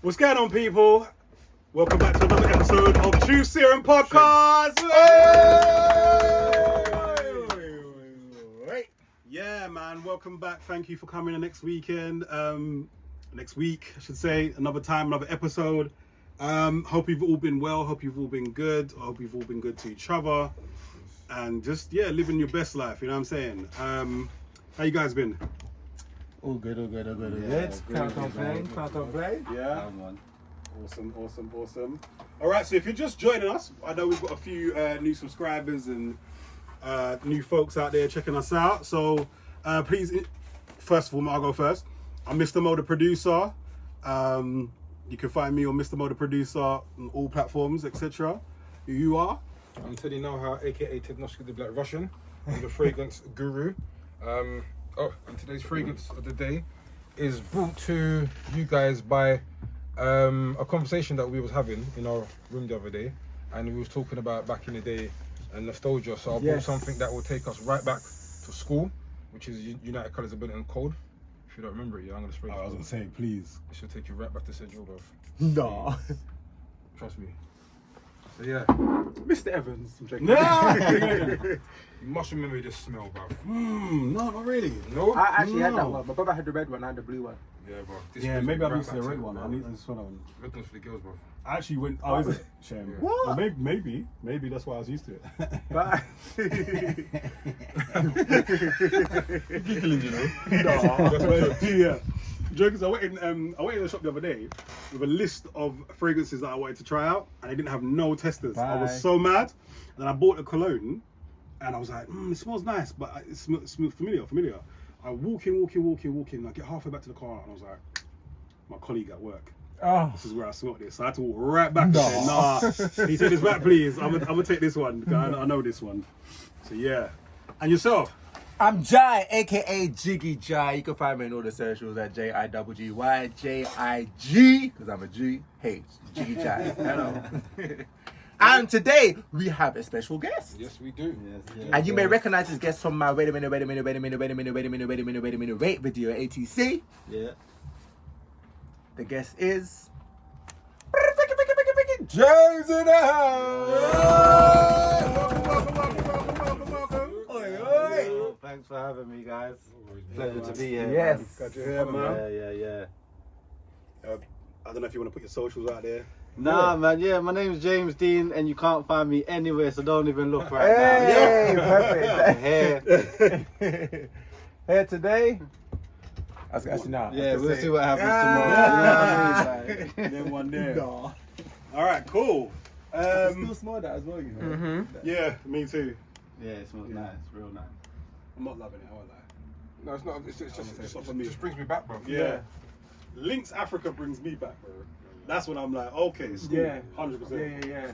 What's going on, people? Welcome back to another episode of Truth Serum Podcast. Yeah, man. Welcome back. Thank you for coming in next weekend. Next week, I should say. Another time, another episode. Hope you've all been well. Hope you've all been good. I hope you've all been good to each other. And just, living your best life. You know what I'm saying? How you guys been? All good. Can't complain. Yeah. Awesome. All right, so if you're just joining us, I know we've got a few new subscribers and new folks out there checking us out. So please, first of all, I'll go first. I'm Mr. Mo, the producer. You can find me on Mr. Mo, the producer on all platforms, etc. Who you are? I'm Teddy Now, aka TEDNOFSKI, the Black Russian. I'm the fragrance guru. And today's fragrance of the day is brought to you guys by a conversation that we was having in our room the other day, and we was talking about back in the day and nostalgia. So I brought something that will take us right back to school, which is United Colours of Benetton Code. If you don't remember it, I'm gonna spray it. I was gonna say, please. It should take you right back to Central, bro. No. Trust me. So yeah, Mr. Evans. I'm joking. you must remember this smell, bro. No, not really. No? I actually had that one. My brother had the red one, I had the blue one. Yeah, bro. This Yeah, brings maybe me I've right used the back to red it, one. bro. I just want one. Red one's for the girls, bro. I actually went. Oh, is it? Shame. Yeah. Well, maybe that's why I was used to it. But Giggling, you know. Yeah. Jokers, I went in the shop the other day with a list of fragrances that I wanted to try out, and they didn't have no testers. I Bye. was so mad. And then I bought a cologne, and I was like, it smells nice, but it smells familiar. I walk in. I get halfway back to the car, and I was like, my colleague at work. oh, This is where I smelled this. So I had to walk right back and say, nah, can you take this back, please? I'm gonna take this one. I know this one. So yeah. And yourself? I'm Jigh, aka Jiggy Jigh. You can find me on all the socials at JIGGY, JIG, because I'm a G, H, Jiggy Jigh. Hello. And today we have a special guest. Yes, we do. And you may recognize this guest from my wait a minute video ATC. Yeah. The guest is James in the house! Oh, thanks for having me, guys. Pleasure to be here. Yes. Got your hair, man. Yeah. I don't know if you want to put your socials out there. Nah, man. Yeah, my name's James Dean, and you can't find me anywhere, so don't even look right Hey, now. perfect. Here. Here today. Actually, now. Yeah, we'll see what happens tomorrow. Then one there. No. All right, cool. Still smell that as well, you know. Yeah, me too. Yeah, it smells nice, real nice. I'm not loving it. I won't lie. No, it's not. It just brings me back, bro. Yeah. Lynx Africa brings me back, bro. That's when I'm like, okay, school, Yeah. 100%. Yeah.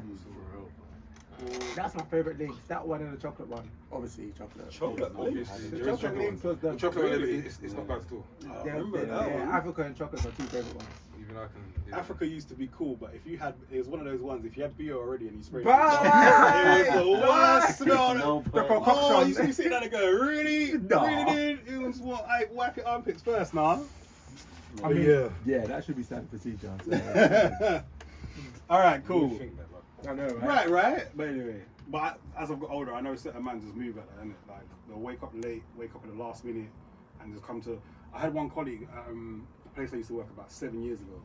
That's my favourite link. That one and the chocolate one. Obviously, chocolate. Chocolate, Obviously. The There is chocolate links was the The chocolate one, Really? it's not bad at all. I remember that one. Africa and chocolate are two favourite ones. Even I can. Yeah. Africa used to be cool, but if you had, it was one of those ones, if you had beer already and you sprayed it, Bye! it was the worst smell. No The point. concoction. Oh, you sit down and go, really? No. Really, dude? It was what, I wipe your armpits first, nah? I mean, yeah. yeah, that should be standard procedure. So. All right, You cool. would think that, bro. I know, right? Right. But anyway, as I've got older, I know certain man just move like that, innit? Like, they'll wake up late, wake up in the last minute, and just come to. I had one colleague, a place I used to work about 7 years ago,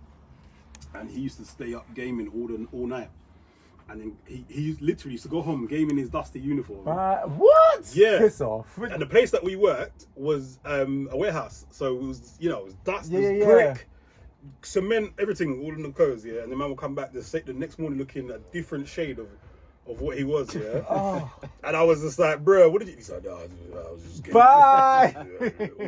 and he used to stay up gaming all night. And then he literally used to go home, game in his dusty uniform. What? Yeah. Piss off. And the place that we worked was a warehouse. So it was, it was dust, Yeah, it was yeah. brick, cement, everything, all in the clothes, yeah. And the man will come back the next morning looking a different shade of what he was, yeah. Oh. And I was just like, bro, what did you? He said, no, I was just getting Bye.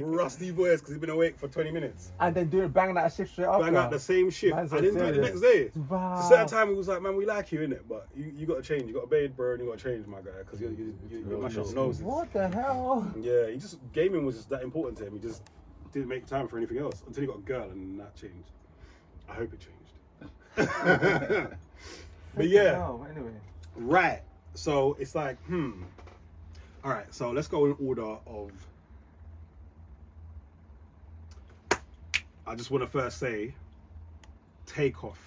rusty voice because he's been awake for 20 minutes. And then bang that shift straight after. Bang out the same shift. Man's I so didn't do it the serious. next day. Wow. At a certain time, he was like, man, we like you, innit? But you got to change. You got to bathe, bro, and you got to change, my guy, because you're mash up noses. What the hell? Yeah, gaming was just that important to him. He just didn't make time for anything else until he got a girl, and that changed. I hope it changed. But yeah, Oh, anyway. right. So it's like, All right, so let's go in order of. I just want to first say, Takeoff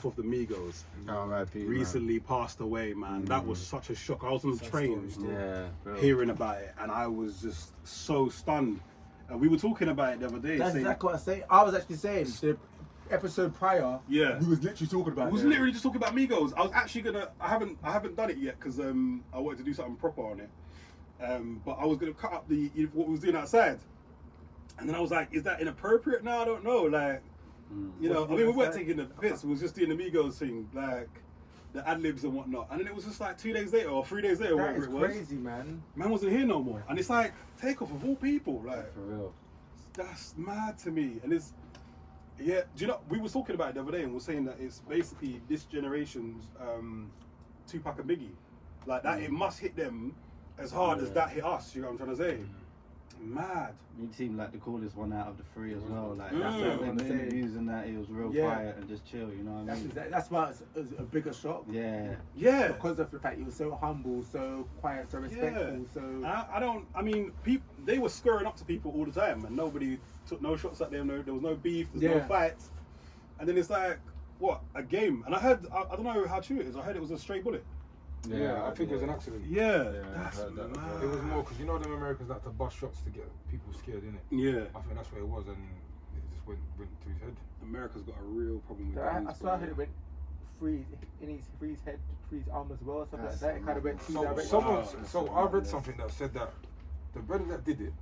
of the Migos R.I.P. recently passed away, man. That was such a shock. I was on the train Bro. hearing about it, and I was just so stunned. And we were talking about it the other day. That's saying, exactly what I say. I was actually saying the episode prior. Yeah. we was literally talking about. I was literally just talking about Migos. I was actually gonna. I haven't done it yet because I wanted to do something proper on it. But I was gonna cut up what we was doing outside, and then I was like, "Is that inappropriate?" No, I don't know. Like, you know, I mean, we weren't taking the piss. We was just doing the Migos thing, like the ad libs and whatnot. And then it was just like 2 days later or 3 days later, That whatever is it was. crazy, man. Man wasn't here no more, and it's like Takeoff of all people, like For real. that's mad to me. And it's do you know, we were talking about it the other day, and we're saying that it's basically this generation's Tupac and Biggie, like that. It must hit them as hard as that hit us. You know what I'm trying to say? Mad. He seemed like the coolest one out of the three as well. Like Mm. that's what what I'm the saying. interviews and that, he was real Yeah. quiet and just chill. You know what I mean? That's why it's a bigger shock. Yeah. Yeah. Because of the fact he was so humble, so quiet, so respectful, so. I mean, people, they were scurrying up to people all the time, and nobody took no shots at them. There was no beef, there's no Yeah. fights. And then it's like, what, a game? And I heard, I don't know how true it is, I heard it was a stray bullet. Yeah, I think it was an accident. Yeah, I that's heard that. mad. It was more because you know them Americans like to bust shots to get people scared, innit? Yeah, I think that's what it was, and it just went to his head. America's got a real problem with I guns, swear I bro. heard it went through his head, through his arm as well, something like that. It kind of went two So directions. I read something that said that the brother that did it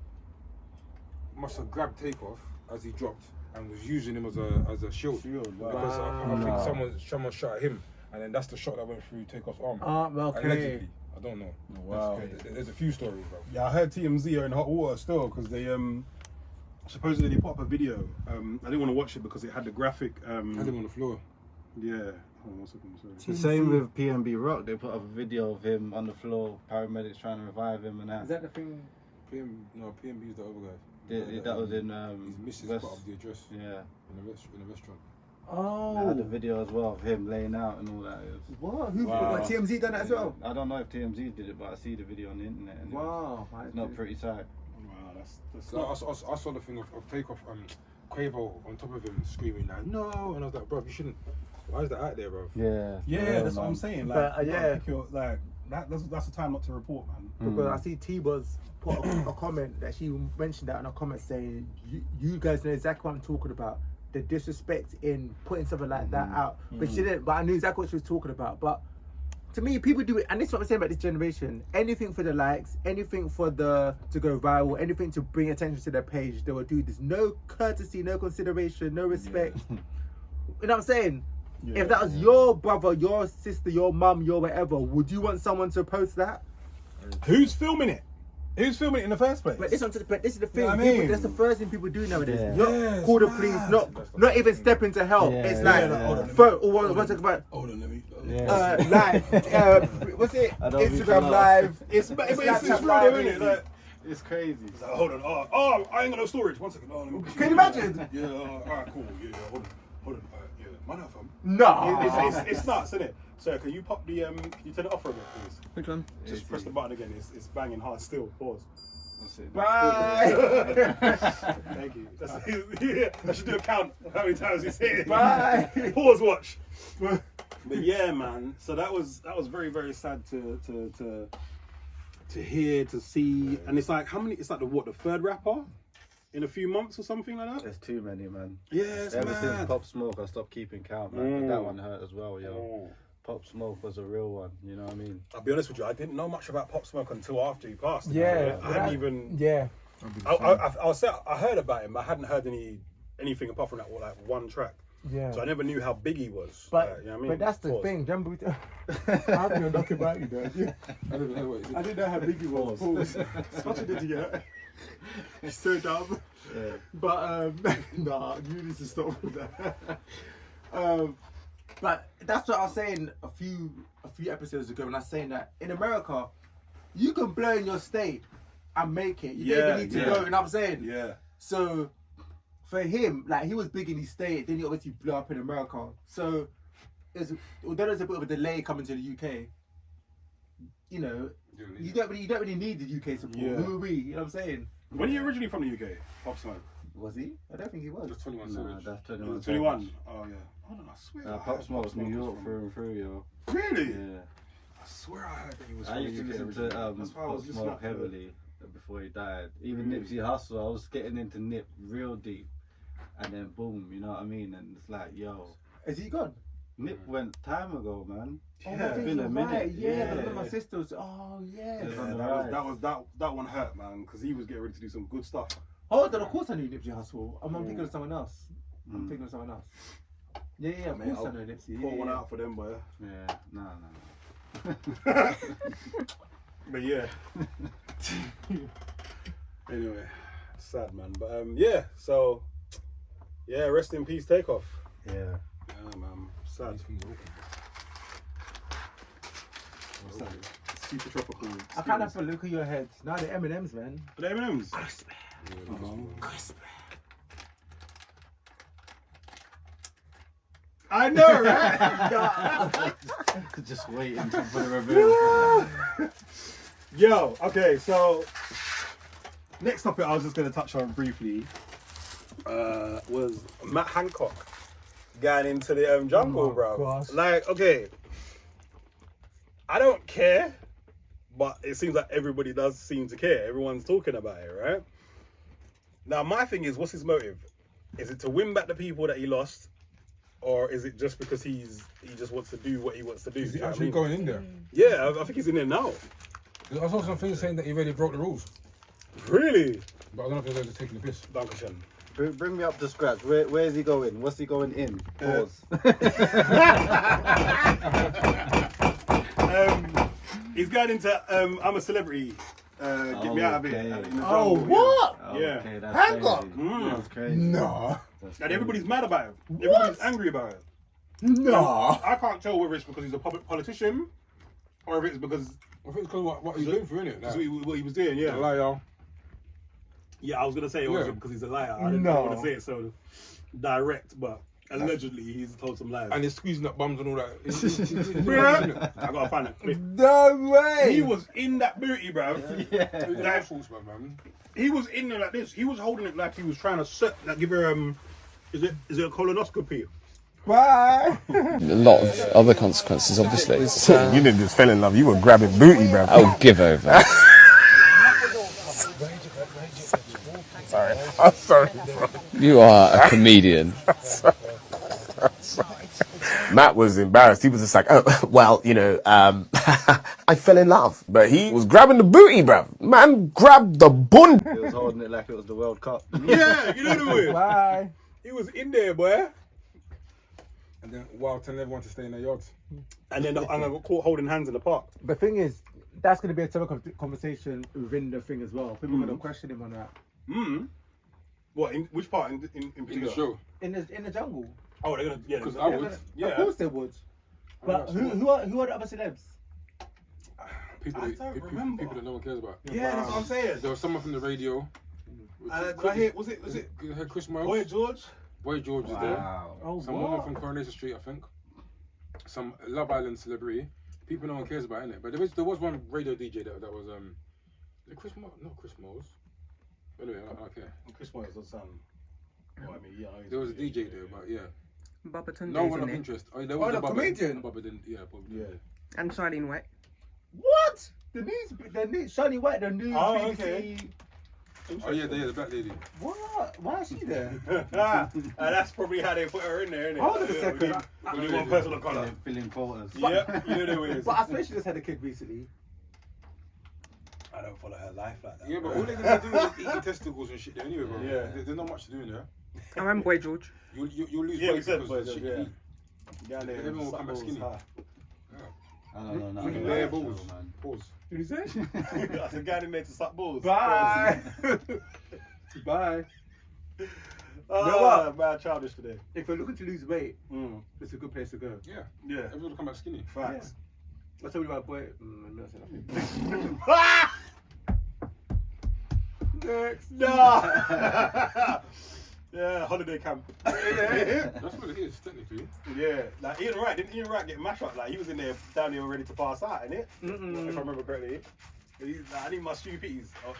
must have grabbed Takeoff as he dropped and was using him as a shield. Because I think someone shot at him, and then that's the shot that went through Takeoff's arm. Okay. Allegedly. I don't know. Wow. There's a few stories, bro. Yeah, I heard TMZ are in hot water still because they supposedly they put up a video. I didn't want to watch it because it had the graphic. I had him on the floor. Yeah. Hold on 1 second, sorry. The same with PNB Rock. They put up a video of him on the floor, paramedics trying to revive him and that. Is that the thing? PMB's the other guy. That was in His missus West. put up the address Yeah. in a restaurant. They had a Oh. video as well of him laying out and all that. It was, What? Who? Wow. What, TMZ done that as well? I don't know if TMZ did it, but I see the video on the internet. And Wow. it's not pretty tight. Wow, that's So I saw the thing of Takeoff, Quavo on top of him screaming like, no, and I was like, bro, you shouldn't. Why is that out there, bro? Yeah. Yeah, that's what I'm saying. Like, But, you gotta yeah. pick your, like that's the time not to report, man. Because I see T-Buzz put a comment that she mentioned that in a comment saying, you guys know exactly what I'm talking about. The disrespect in putting something like that out. But she didn't, but I knew exactly what she was talking about. But to me, people do it, and this is what I'm saying about this generation. Anything for the likes, anything for to go viral, anything to bring attention to their page, they will do. There's no courtesy, no consideration, no respect. You know what I'm saying? Yeah. If that was your brother, your sister, your mum, your whatever, would you want someone to post that? Who's filming it? Who's filming it in the first place? But this is the thing. know what I People, mean? that's the first thing people do nowadays. Yeah. Not Yeah, call the it's police, mad. not even step in to help. Yeah, it's yeah, like yeah. Hold on, phone or what's it about? Hold on, let me. What's it? I don't mean to Instagram laugh. Live. It's Snapchat real though, Live, isn't it? Like, It's crazy. it's like, hold on. Oh, I ain't got no storage. 1 second. Oh, let me. Can you imagine? Yeah. All right. Cool. Yeah. Hold on. Yeah. Man, have fun. No. It's nuts, isn't it? So can you pop the can you turn it off for a bit, please? Which one? Just press the button again. It's banging hard still. Pause. That's it. Bye. Thank you. Yeah, I should do a count of how many times you say it. Bye. Pause. Watch. But yeah, man. So that was very, very sad to hear, to see, and it's like how many? It's like the third rapper in a few months or something like that. There's too many, man. Yeah, it's Ever since mad. Pop Smoke, I stopped keeping count, man. But that one hurt as well, yo. Oh. Pop Smoke was a real one, you know what I mean? I'll be honest with you, I didn't know much about Pop Smoke until after he passed. Yeah. I hadn't even. Yeah. I'll say I heard about him, but I hadn't heard anything apart from that, like one track. Yeah. So I never knew how big he was. But, you know what I mean? but that's the Pause. thing. Remember, I'm gonna knock about you, though. I don't know what it is. I didn't know how big he was. Such an idiot. He's so dumb. Yeah. But nah, you need to stop with that. But that's what I was saying a few episodes ago when I was saying that in America, you can blow in your state and make it. You don't even need to go. You know what I'm saying? Yeah. So for him, like he was big in his state, then he obviously blew up in America. So although there's a bit of a delay coming to the UK, you know, you don't really need the UK support. Yeah. Who are we? You know what I'm saying? When are you originally from the UK? Pop Smoke. Was he? I don't think he was. Just 21 Nah, Savage. that's 21. 21. Oh yeah. Hold on, I swear. I Pop heard Smoke's New York from- through and through, yo. Really? Yeah. I swear I heard that he was. I from used to the UK listen originally. to That's why I Pop was listening Smoke up to it. heavily before he died. Even Nipsey Hussle, I was getting into Nip real deep. And then boom, you know what I mean? And it's like, yo, Is he gone? Nip went time ago, man. Oh, Yeah. I think Been a you're minute. right. Yeah, Yeah. my sister was. Oh, yeah. Yeah. Yeah, that one hurt, man, because he was getting ready to do some good stuff. Oh, then of course I knew Nipsey Hussle. I'm thinking of someone else. I'm thinking of someone else. Yeah, of Mate, course I'll I know Nipsey. Pour Yeah, one yeah. out for them, boy. Yeah, no. But yeah. Anyway, sad, man. But yeah. So yeah, rest in peace, Takeoff. Yeah. Yeah, man. Sad. These things are open. Sad. Super tropical. I kind of feel, look at your head. Now the M&M's, man. The M&M's. Crisp. Crisp. I know, right? Just waiting for the reveal. Yo, okay, so next topic I was just going to touch on briefly was Matt Hancock going into the jungle, bro. gosh. Like, okay, I don't care, but it seems like everybody does seem to care. Everyone's talking about it, right? Now, my thing is, what's his motive? Is it to win back the people that he lost? Or is it just because he just wants to do what he wants to do? Is he You know what I actually mean? going in there? Yeah, I think he's in there now. I saw some things saying that he already broke the rules. Really? But I don't know if they're just taking the piss. Dankeschön. Bring me up to scratch. Where is he going? What's he going in? Pause. He's going into I'm a celebrity. Get me out of here. Okay. In the Oh, jungle, what? Yeah. Okay, that's Hancock? crazy. That's crazy. No. That's And everybody's mad about it. Everybody's angry about it. No. I can't tell whether it's because he's a public politician or if it's because I think it's because of what he's doing for, innit? that's Like, what he was doing. Yeah. liar. Yeah, I was gonna say, or is Yeah. it because he's a liar? I didn't No. want to say it so direct, but allegedly he's told some lies. And he's squeezing up bums and all that. Bruh. I gotta find that clip. No way. He was in that booty, bro. That sorts, man. He was in there like this. He was holding it like he was trying to like give her is it a colonoscopy? Bye. A lot of other consequences, obviously. So, You didn't just fell in love, you were grabbing booty, bro. I'll give over. Sorry. I'm sorry, bro. You are a comedian. Matt was embarrassed. He was just like, oh, well, I fell in love. But he was grabbing the booty, bro. Man grabbed the bun. He was holding it like it was the World Cup. Yeah, you know the way. Bye. He was in there, boy. And then, wow, telling everyone to stay in their yards. And then I got caught holding hands in the park. The thing is, that's going to be a topic conversation within the thing as well. People are going to question him on that. What? In which part? In In the particular? show. In the jungle. Oh, they're gonna. Yeah, Because they're I gonna- would. Yeah. Of course they would. But who are the other celebs? People, I don't people, remember. people that no one cares about. Yeah, that's what I'm saying. There was someone from the radio. Did I hear? Was it? You heard Chris Miles? Boy George. Boy George is there. Oh, Some woman from Coronation Street, I think. Some Love Island celebrity. People no one cares about, innit? But there was one radio DJ that was Chris Miles, not Chris Miles. Anyway, I don't care. Chris Moyes was son. Well, I mean, yeah. There was a DJ there, but yeah. Baba Tunde's No one in of there. interest. Oh, there Oh, was the a Baba, comedian? Baba didn't, yeah, probably. Yeah. And Charlene White. What? The news, Shani White, the news, Oh, BBC. okay. Oh yeah, the black lady. What? Why is she there? That's probably how they put her in there, innit? Hold on a second. Only one person of colour. Filling quotas. Yeah, you know the way it is. But I swear she just had a kid recently. I don't follow her life like that. Yeah, but all they're gonna do is eat testicles and shit there anyway, bro. Yeah. There's not much to do in there. Oh, I'm Boy George. You'll lose Yeah, we weight said because boys, the shit yeah. you eat. Yeah, they Everyone will come back skinny. I don't know. You can bare balls. Pause. What did you say? I said, guy in there to suck balls. Bye. Bye. Oh, man, childish today. If you're looking to lose weight, it's a good place to go. Yeah. Yeah, Everyone will come back skinny. facts. I told you about boy. I'm not saying nothing. Next. No. Yeah, holiday camp. That's what it is, technically. Yeah, like didn't Ian Wright get mashed up? Like he was in there down there ready to pass out, innit? If I remember correctly. I need my stupies. Oh,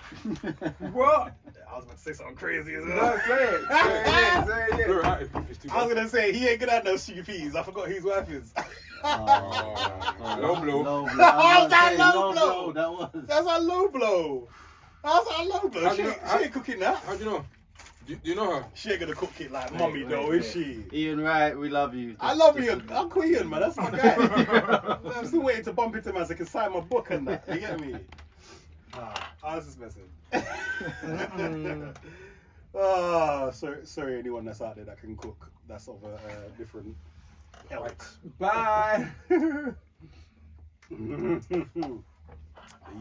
What? I was about to say something crazy as well. No, say it. Say it. Blur it out if it's too I was much. gonna say he ain't gonna have no stupies. I forgot whose wife is. Low blow. Low blow. Oh, that Say low blow. That was. That's a low blow. That's a low blow. How She do you- ain't cooking that. How do you know? Do you know her? She ain't gonna cook it like mommy though, is she? Ian Wright, we love you. I love you. I'm Queen, man. That's my guy. I'm still waiting to bump into him as I can sign my book and that. You get me? I was just messing. Sorry, anyone that's out there that can cook. That's of a different elk. Bye.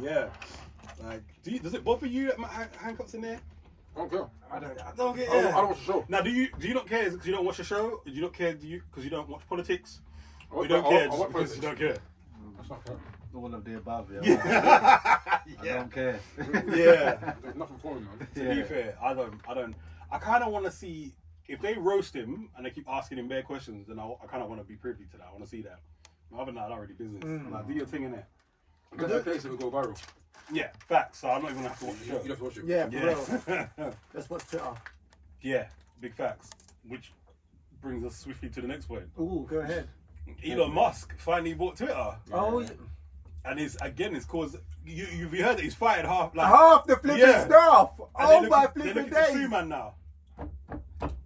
Yeah. Like, does it bother you that Hancock's in there? I don't care. I don't get. I don't watch the show. Now, do you not care because you don't watch the show? Do you not care because you don't watch politics? I You watch- don't I care watch just because politics. you don't care. That's not fair. All of the above, yeah. I Yeah. don't care. Yeah. There's nothing for him, man. To be fair, I don't. I kind of want to see if they roast him and they keep asking him bare questions. Then I kind of want to be privy to that. I want to see that. Other than that, I don't really business. Like, do your thing in there. Just in case it will go viral. Yeah, facts. So I'm not even gonna have to watch the You show. have to watch it. Yeah, for real. Yeah. Let's watch Twitter. Yeah, big facts. Which brings us swiftly to the next point. Ooh, go ahead. Elon Musk finally bought Twitter, Oh, yeah. and it's caused. You've heard that he's fired half Half the flipping Yeah. stuff. and Oh they're my looking- they're flipping looking to sue days. man now.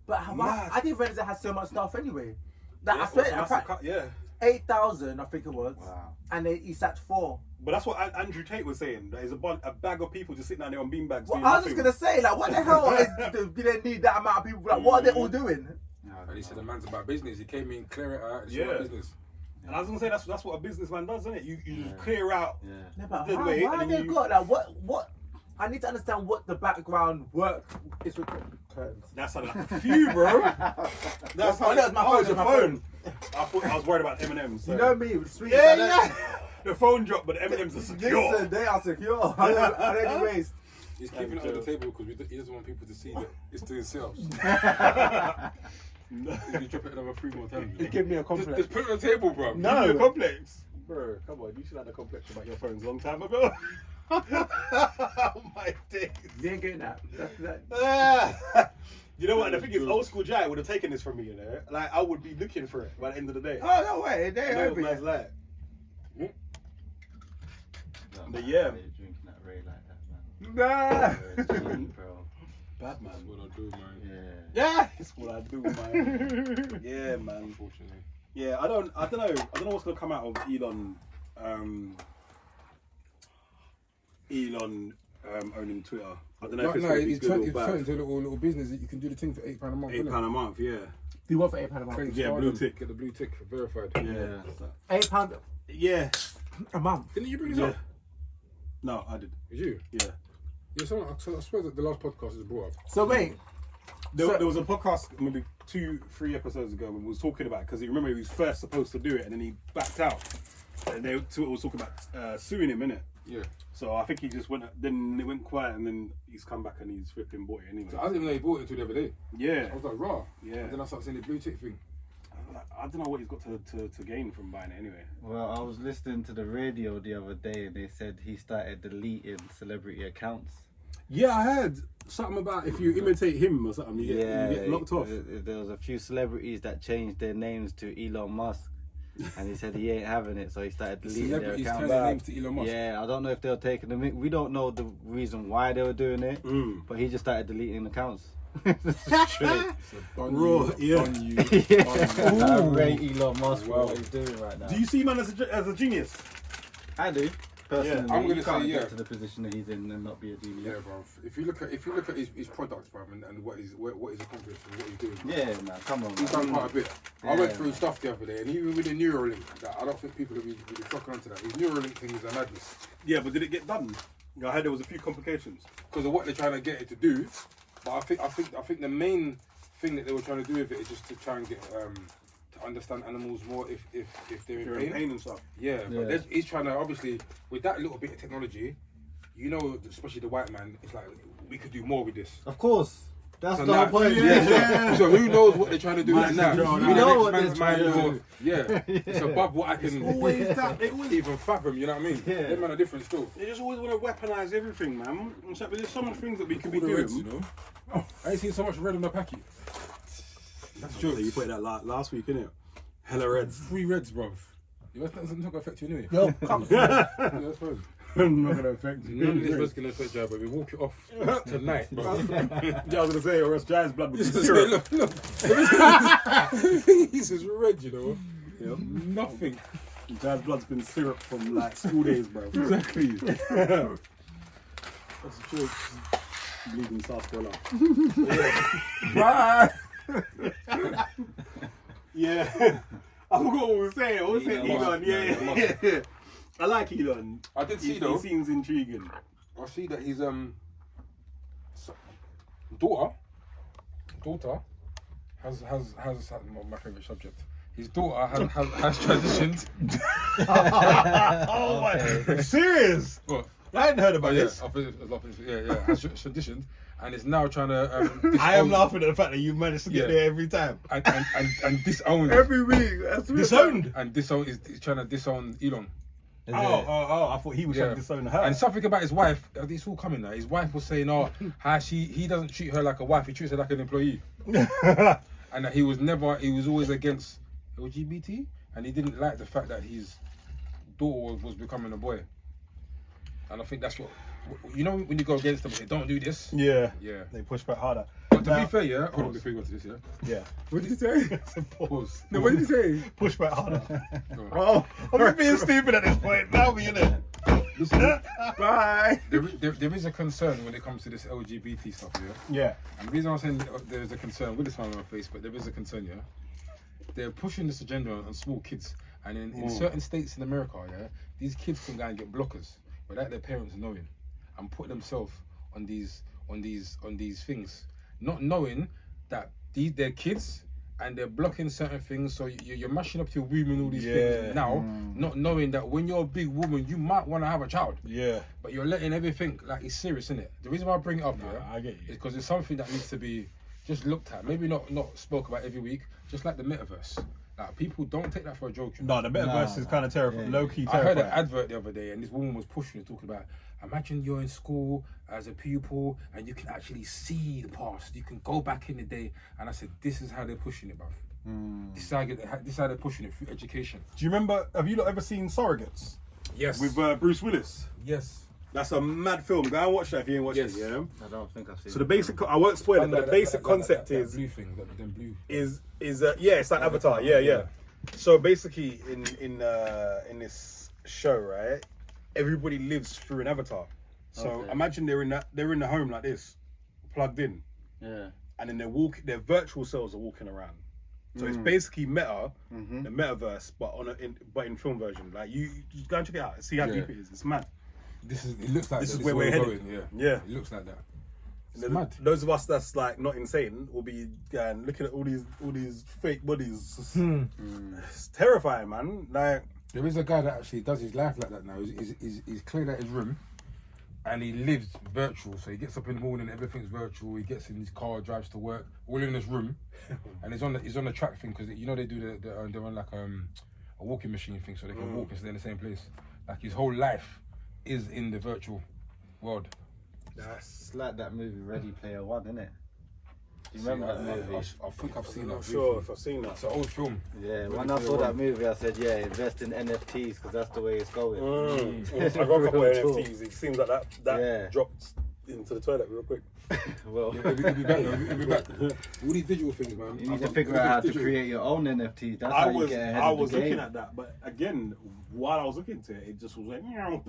But how, Mad. I didn't realize it had so much stuff anyway. Like, Yeah, I swear, so that's a cut, yeah. 8,000, I think it was. Wow. And he sacked 4. But that's what Andrew Tate was saying. There's a bag of people just sitting down there on beanbags. Well, doing I was just nothing. gonna say, like, what the hell do they need that amount of people? Like, what are they all doing? And he said the man's about business. He came in, clear it out, it's Yeah. about business. And I was gonna say that's what a businessman does, isn't it? You just clear out. Yeah. Yeah, but The how, way, why and have then they you- got like what? I need to understand what the background work is with curtains. That sounded like a few, bro. That's how. Oh, that was my oh, phone, it's your my phone. I thought I was worried about M&M's. So. You know me, with sweet. Yeah, yeah. The phone dropped, but the M&M's are secure. Listen, they are secure. I don't need waste. He's keeping it on the table because he doesn't want people to see that it's doing sit-ups. You drop it another 3 more times. You give me a Just complex. put it on the table, bro. No, you a complex. Bro, come on. You should have had a complex about your phones a long time ago. Oh my days. You ain't getting that. That. You know what? The thing is, old school Jigh would have taken this from me, you know? Like, I would be looking for it by the end of the day. Oh no way, they You know are what man's like. Don't But matter yeah. how you're drinking that Ray like that, man. Nah. It's cheap, bro. Bad man. That's what I do, man. Yeah. Yeah, it's what I do, man. Yeah, man. Unfortunately. Yeah, I don't know what's gonna come out of Elon owning Twitter. I don't know if it's No, gonna be it's good or turned bad. into a little business that you can do the thing for £8 a month. £8 innit? a month, yeah. You want for £8 a month? Friends Yeah, start blue them, tick. Get the blue tick verified. Yeah. £8 Yeah. a month. Didn't you bring this Yeah. up? No, I did. It was you? Yeah. Yeah, so I suppose that the last podcast is brought up. So wait, There was a podcast maybe 2-3 episodes ago when we was talking about it because you remember he was first supposed to do it and then he backed out. And they was talking about suing him, innit? Yeah. So I think he just went. Then it went quiet, and then he's come back and he's flipping bought it anyway. So I didn't even know he bought it until the other day. Yeah. I was like, raw. Yeah. And then I started seeing the blue tick thing. I don't know what he's got to gain from buying it anyway. Well, I was listening to the radio the other day and they said he started deleting celebrity accounts. Yeah, I heard something about if you imitate him or something, you get knocked off. There was a few celebrities that changed their names to Elon Musk, and he said he ain't having it, so he started deleting their Celebrities accounts. turn their names to Elon Musk. Yeah, I don't know if they were taking them. We don't know the reason why they were doing it, but he just started deleting accounts. Raw, yeah. I rate Elon Musk for Wow. what he's doing right now. Do you see man as a genius? I do. Personally, I'm gonna you can't say, yeah. get to the position that he's in and not be a genius. Yeah, bro. If you look at his products, bro, and what he's accomplished and what he's doing, Yeah, man, come on. he's man. done quite a bit. I Yeah. went through his stuff the other day, and even with the Neuralink, I don't think people will be shocking onto that. His Neuralink thing is a madness Yeah, but did it get done? I heard there was a few complications. because of what they're trying to get it to do. But I think the main thing that they were trying to do with it is just to try and get to understand animals more if they're They're in in pain. pain and stuff. Yeah, Yeah. but he's trying to, obviously, with that little bit of technology, you know, especially the white man, it's like, we could do more with this. Of course. That's So the whole now- point. Yeah. So who knows what they're trying to do right now? We know what Man's they're trying to mind do. Yeah, it's above what I can Always that. They always, even fathom. You know what I mean? Yeah. Them man are different still. they just always want to weaponize everything, man. It's like, there's so much things that we could be All the doing. reds, you know. I ain't seen so much red on the packet. That's So jokes. you put that last week, innit? Hella reds. 3 reds, bruv. Yeah, that's not gonna affect you anyway. Yo, come. Yeah, that's fine. Not gonna affect None of this you. was gonna affect you, but we walk it off tonight, bro. Yeah, I was gonna say, or else Jai's blood would be Look, syrup. look. Everything is red, you know. Yeah. Nothing. Jai's blood's been syrup from like school days, bro. Exactly. That's a joke. Bleeding South Carolina. Bye. Yeah. I forgot what we were saying. What was it? Elon Elon. Musk, Yeah. I like Elon. I did see He though. seems intriguing. I see that his daughter has my favorite subject. His daughter has transitioned. Oh my! Serious? What? I hadn't heard about Yeah, this. has transitioned and is now trying to. I am laughing at the fact that you managed to get Yeah. there every time. and disown Every week. That's disowned. and disown is trying to disown Elon. Oh! I thought he was trying to disown her. And something about his wife, it's all coming now. His wife was saying, "Oh, how he doesn't treat her like a wife; he treats her like an employee." And that he was always against LGBT, and he didn't like the fact that his daughter was becoming a boy. And I think that's what you know when you go against them, they don't do this. Yeah. Yeah. They push back harder. But to Now- be fair, yeah. Hold on before you go to this, yeah. Yeah. What did you say? Pause. No, what did you say? Push back harder. Oh, I'm just being stupid at this point. Now we in it. Listen, Bye. there is a concern when it comes to this LGBT stuff, yeah. Yeah. And the reason I'm saying there's a concern with this one on my face, but there is a concern, yeah. They're pushing this agenda on small kids, and in certain states in America, yeah, these kids can go and get blockers without their parents knowing, and put themselves on these things, not knowing that they're kids and they're blocking certain things. So you're mashing up your womb and all these things now, not knowing that when you're a big woman, you might want to have a child. Yeah. But you're letting everything like it's serious, isn't it? The reason why I bring it up, I get you. is because it's something that needs to be just looked at. Maybe not spoke about every week, just like the metaverse. Like people don't take that for a joke. You know? No, the metaverse is kind of terrifying. Low key I heard terrifying. an advert the other day, and this woman was pushing it, talking about, imagine you're in school as a pupil, and you can actually see the past. You can go back in the day, and I said, this is how they're pushing it, bruv. This is how they're pushing it through education. Do you remember? Have you lot ever seen Surrogates Yes. with Bruce Willis? yes. That's a mad film. Go and watch that if you ain't watched Yes. it. Yeah. I don't think I've seen So the basic, I won't spoil it, but the basic concept that is blue thing, them blue. is yeah, it's like Avatar. Yeah. So basically, in this show, right, everybody lives through an avatar. So Okay. imagine they're in the home like this, plugged in, Yeah. and then their virtual selves are walking around. So it's basically meta, the metaverse, but in film version. Like you just go and check it out, see how deep it is. It's mad. It looks like This that. is where we're headed. going. Yeah. It looks like that. It's And mad. those of us that's like not insane will be looking at all these fake bodies. It's terrifying, man. Like There is a guy that actually does his life like that now. He's cleared out his room, and he lives virtual. So he gets up in the morning, everything's virtual. He gets in his car, drives to work, all in his room, and he's on the track thing because you know they do they're on like a walking machine thing, so they can walk and stay in the same place. Like his whole life is in the virtual world. It's like that movie Ready Player One, isn't it? Do you remember that movie? I think I've seen I'm that. not sure if I've seen that. It's an old film. Yeah, when I saw that movie, I said, yeah, invest in NFTs because that's the way it's going. I got a couple of NFTs. It seems like that Yeah. dropped into the toilet real quick. Well, He'll be back. He'll be back. All these digital things, man. you need to figure out how to create your own NFTs. That's I how you was get ahead I of the was game. looking at that, but again, while I was looking to it, it just was like, meow,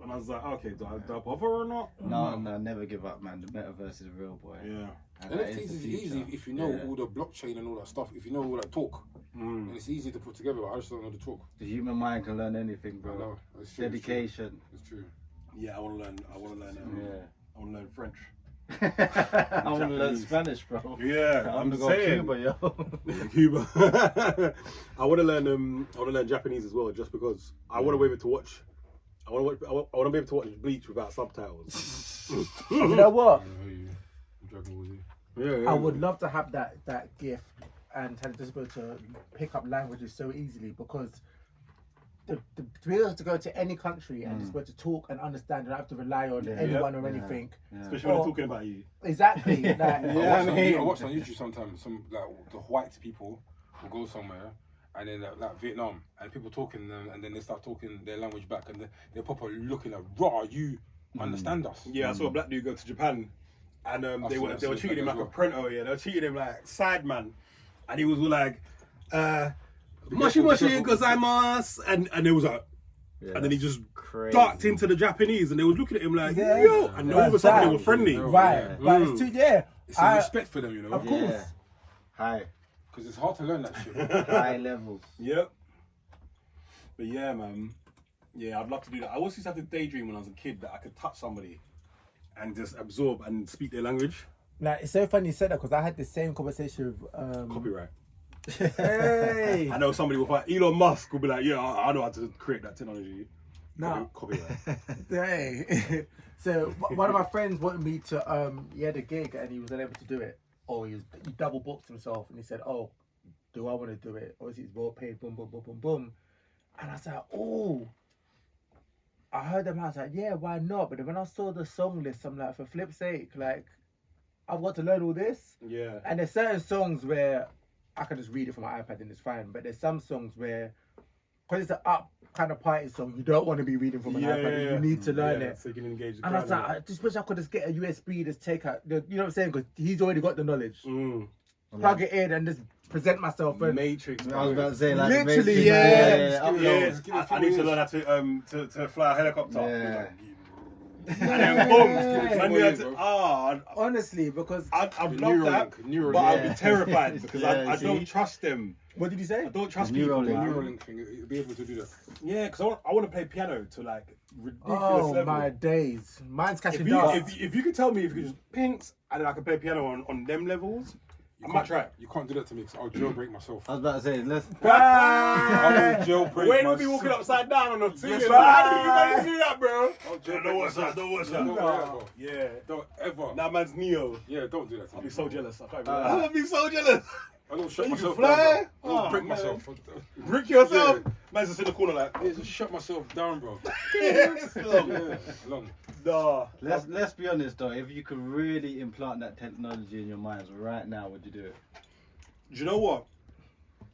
and I was like, okay, do I bother or not? No, never give up, man. The metaverse is real, boy. Yeah. And that NFTs the is future. easy if you know Yeah. all the blockchain and all that stuff. If you know all that talk, and it's easy to put together. But I just don't know the talk. The human mind can learn anything, I bro. know. It's true. Dedication. It's true. Yeah, I want to learn. I want to learn. Yeah. I want to learn French. I want to learn Spanish, bro. Yeah, I'm I'm gonna go to saying. Cuba, yo. Cuba. I want to learn. I want to learn Japanese as well, just because I want to be able to watch. I want to be able to watch Bleach without subtitles. You know what? Dragon Ball Z. Yeah. I would love to have that gift and have the ability to pick up languages so easily, because to be able to go to any country and just be able to talk and understand, and not have to rely on anyone or anything. Especially when they're talking about you. Exactly. Like, I watch on YouTube sometimes. Some like the white people will go somewhere. And then like Vietnam, and people talking, and then they start talking their language back, and they're proper looking at, raw, you understand us. Yeah, I saw a black dude go to Japan, and they were treating him like a printer. Yeah, they were treating him like sideman, and he was all like, "Moshi moshi gozaimasu," and it was like, and then he just ducked into the Japanese, and they was looking at him like, yo, and all of a sudden they were friendly. Right, but it's too It's a respect for them, you know. Of course. High. Because it's hard to learn that shit. High levels. Yep. But yeah, man. Yeah, I'd love to do that. I always used to have to daydream when I was a kid that I could touch somebody and just absorb and speak their language. Like, it's so funny you said that, because I had the same conversation with Copyright. Hey. I know somebody will find Elon Musk will be like, yeah, I know how to create that technology. No. Copyright. Hey. So one of my friends wanted me to he had a gig and he was unable to do it, or he double booked himself, and he said, "Oh, do I want to do it? Obviously it's well paid, boom, boom, boom, boom, boom." And I was like, "Oh." I heard them, I was like, "Yeah, why not?" But then when I saw the song list, I'm like, for flip's sake, like, I've got to learn all this. Yeah. And there's certain songs where I can just read it from my iPad and it's fine. But there's some songs where, because it's an up kind of party song, you don't want to be reading from an iPad. You need to learn it. So you can engage the And I crowd was like, I just wish I could just get a USB, just take out, you know what I'm saying? Because he's already got the knowledge. Plug it in and just present myself. And Matrix. I was about to say, like, literally, I need to learn how to fly a helicopter. Yeah. And then boom. And we had to, honestly, because I'd love that, but I'd be terrified because I don't trust them. What did you say? I don't trust people. The Neuralink thing, you'll be able to do that. Yeah, because I want to play piano to like ridiculous Oh level. my days. Mine's catching If dust. you could tell me if you could just pinks and then I can play piano on them levels, I might try it. You can't do that to me because I'll jailbreak myself. I was about to say, let's. I will jailbreak Wayne myself. will be walking upside down on the ceiling. Yes, How did you manage to do that, bro? Don't watch that. Don't watch that. Don't do that, bro. Yeah. Don't ever. That man's Neo. Yeah, don't do that to me. I'll be so jealous. I'll be so jealous. I don't shut You myself fly? down, bro. Oh, I'll break man. myself. Brick yourself. Yeah. Man's just in the corner like, Yeah, just shut myself down, bro. yes, Yeah, long. Nah. Let's be honest though. If you could really implant that technology in your minds right now, would you do it? Do you know what?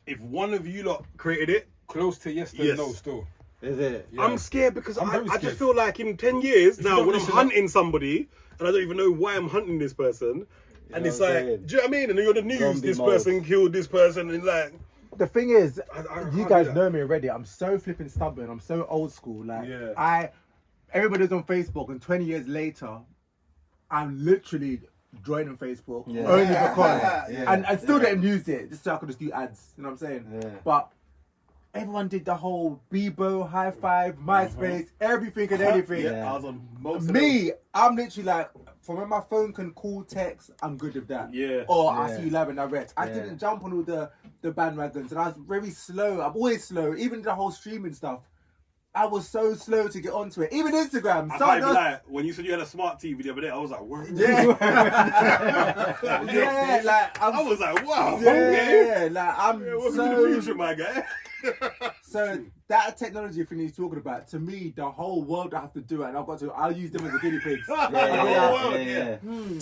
If one of you lot created it, Close to yes, then Yes. no, still. Is it? Yeah. I'm scared because I'm very I scared. just feel like in 10 years now, don't when I'm listen hunting somebody and I don't even know why I'm hunting this person, and know it's what I'm like, saying? do you know what I mean? And then you're the news, Zombie this mode. person killed this person, and like, The thing is, I you can't do guys that. know me already. I'm so flipping stubborn. I'm so old school. Like, Yeah. everybody's on Facebook, and 20 years later, I'm literally joining Facebook Yeah. only because, Yeah. and I still didn't use it just so I could just do ads. You know what I'm saying? Yeah. But everyone did the whole Bebo, High Five, MySpace, everything and anything. yeah, I was on most of them. Me, I'm literally like, from when my phone can call, text, I'm good with that. Yeah. Or I Yeah. see you live and direct. I Yeah. didn't jump on all the bandwagons, and I was very slow. I'm always slow. Even the whole streaming stuff, I was so slow to get onto it. Even Instagram. I some can't even girls- lie, when you said you had a smart TV the other day, I was like, word. Yeah, like I was like, wow, yeah, okay. like I'm Yeah, welcome to the so. future, my guy. So that technology thing he's talking about, to me, the whole world I have to do it, and I'll use them as a guinea pigs. Yeah.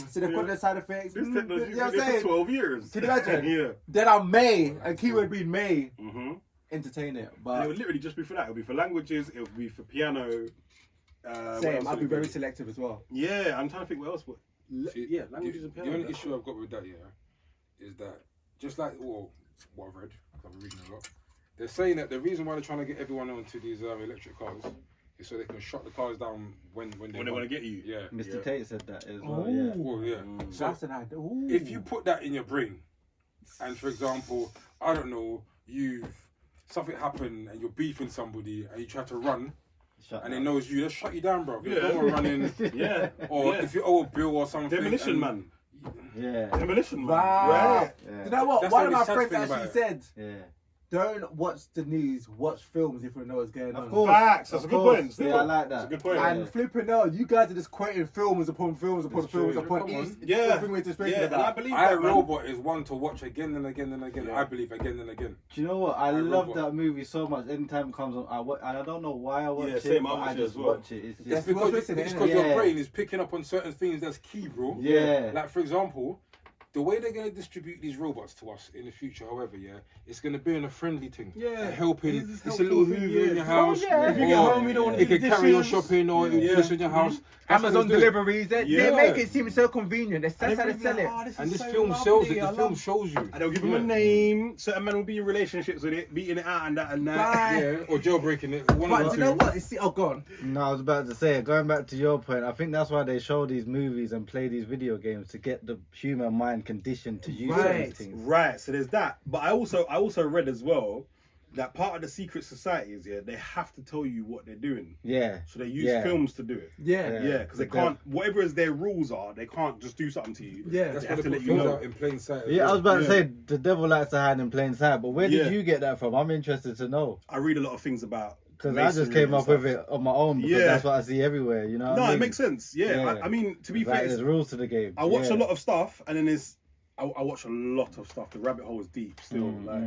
So they've got their side effects. This technology You know what I'm has been there saying? for 12 years. Can you imagine? Yeah. Then I may, and keyword being may, Mm-hmm. entertain it. And it But would literally just be for that. It would be for languages, it would be for piano. What same, else I'll would be it very selective as well. Yeah, I'm trying to think what else. See, Yeah, languages and piano. The only that's issue I've got with that, is that just like what I've read, 'cause I've been reading a lot, they're saying that the reason why they're trying to get everyone onto these electric cars is so they can shut the cars down when they when they want to get you. Yeah. Mr. Yeah. Tate said that as well. Ooh. Yeah. Well, yeah. So That's an idea. Ooh. if you put that in your brain, and for example, I don't know, something happened and you're beefing somebody and you try to run Shut and up. it knows you, they'll shut you down, bro. Yeah. You're no more running. Yeah. Or Yeah. if you owe a bill or something. Demolition and- Man. Yeah. Demolition Man. Right. Right. Yeah. You know what? That's One the of my only sad friends thing actually about it. said, Yeah. don't watch the news, watch films if you know what's going on. Of course. Facts. That's a good point. Still. Yeah, I like that. That's a good point. And flipping out, you guys are just quoting films upon films upon films upon Come on. everything we're just speaking And I about. believe I that, man. Robot is one to watch again and again and again. Yeah. I believe again and again. Do you know what? I love Robot. that movie so much. Anytime it comes on, and I don't know why I watch Yeah, it, same, I but watch I it just as well. watch it. It's It's just That's because, listening, it's innit? because your Yeah. brain is picking up on certain things that's key, bro. Yeah. Like, for example, the way they're going to distribute these robots to us in the future, however, it's going to be in a friendly thing. Yeah. Helping. It is It's a little helpful Hoover thing, in yeah. your house. yeah. If you get home, you don't want to It do can carry your dishes. shopping or Yeah. this in your house. That's what Amazon it's doing. deliveries, they Yeah. make it seem so convenient. That's how they sell it. And this film sells it. The film shows you. And they'll give them a name. Certain men will be in relationships with it, beating it out and that and that. Bye. Yeah, or jailbreaking it. One But of do the you know two. what? Oh, gone. No, I was about to say, going back to your point, I think that's why they show these movies and play these video games to get the human mind conditioned to use certain Right. things. Right, so there's that. But I also read as well that part of the secret societies, they have to tell you what they're doing. Yeah. So they use Yeah. films to do it. Yeah. Yeah, because they can't, whatever as their rules are, they can't just do something to you. Yeah. They That's have why to they let put you films know. out in plain sight. as Yeah, I was well. about to Yeah. say the devil likes to hide in plain sight, but where Yeah. did you get that from? I'm interested to know. I read a lot of things about Because I just masonry came and up with stuff. it on my own because Yeah. that's what I see everywhere, you know what No, I mean? it makes sense. Yeah, Yeah. I mean, to be It's like fair, there's rules to the game. I watch Yeah. a lot of stuff, and then I watch a lot of stuff. The rabbit hole is deep still, but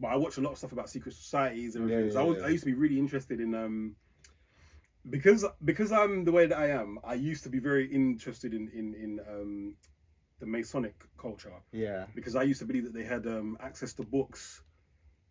I watch a lot of stuff about secret societies and everything. Yeah, So yeah. I used to be really interested in because I'm the way that I am. I used to be very interested in the Masonic culture Yeah. because I used to believe that they had access to books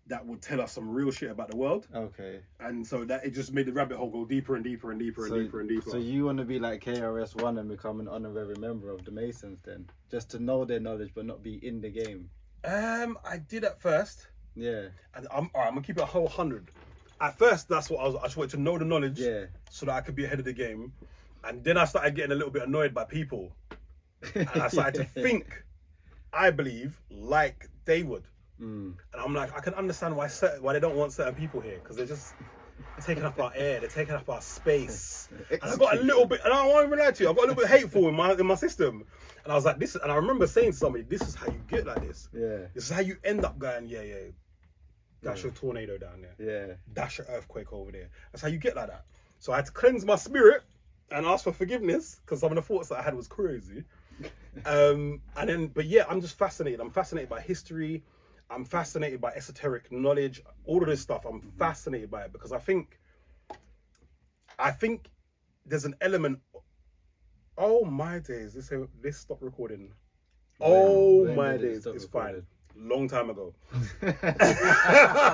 that would tell us some real shit about the world, Okay. and so that it just made the rabbit hole go deeper and deeper and deeper and deeper and deeper. So you want to be like KRS-One and become an honorary member of the Masons then? Just to know their knowledge but not be in the game? I did at first. Yeah. And I'm gonna keep it a whole 100. At first, that's what I just wanted to know the knowledge, Yeah. so that I could be ahead of the game. And then I started getting a little bit annoyed by people, and I started to think, I believe, like they would. And I'm like, I can understand why they don't want certain people here, because they're taking up our air, they're taking up our space. And I got a little bit, and I won't even lie to you, I got a little bit hateful in my system. And I was like, this, and I remember saying to somebody, this is how you get like this. Yeah. This is how you end up going, dash a tornado down there. Yeah. Dash an earthquake over there. That's how you get like that. So I had to cleanse my spirit and ask for forgiveness because some of the thoughts that I had was crazy. But yeah, I'm just fascinated. I'm fascinated by history. I'm fascinated by esoteric knowledge. All of this stuff, I'm fascinated by it because I think there's an element. Oh my days! This stopped recording. Oh When my did it days! stop It's recording? fine. Long time ago.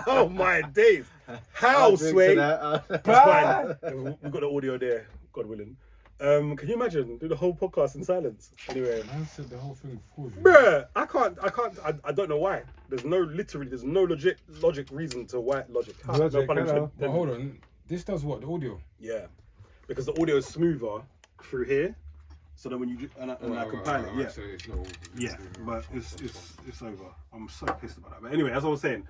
Oh my days! How, Sway? It's fine. We've got the audio there, God willing. Can you imagine? Do the whole podcast in silence. Anyway, Man said the whole thing for you. bruh, I don't know why. There's no logic reason to why logic. No pun intended. But hold on, this does what? The audio? Yeah, because the audio is smoother through here. So then when you and I compile it, yeah. So it's no. Yeah, but it's over. I'm so pissed about that. But anyway, as I was saying,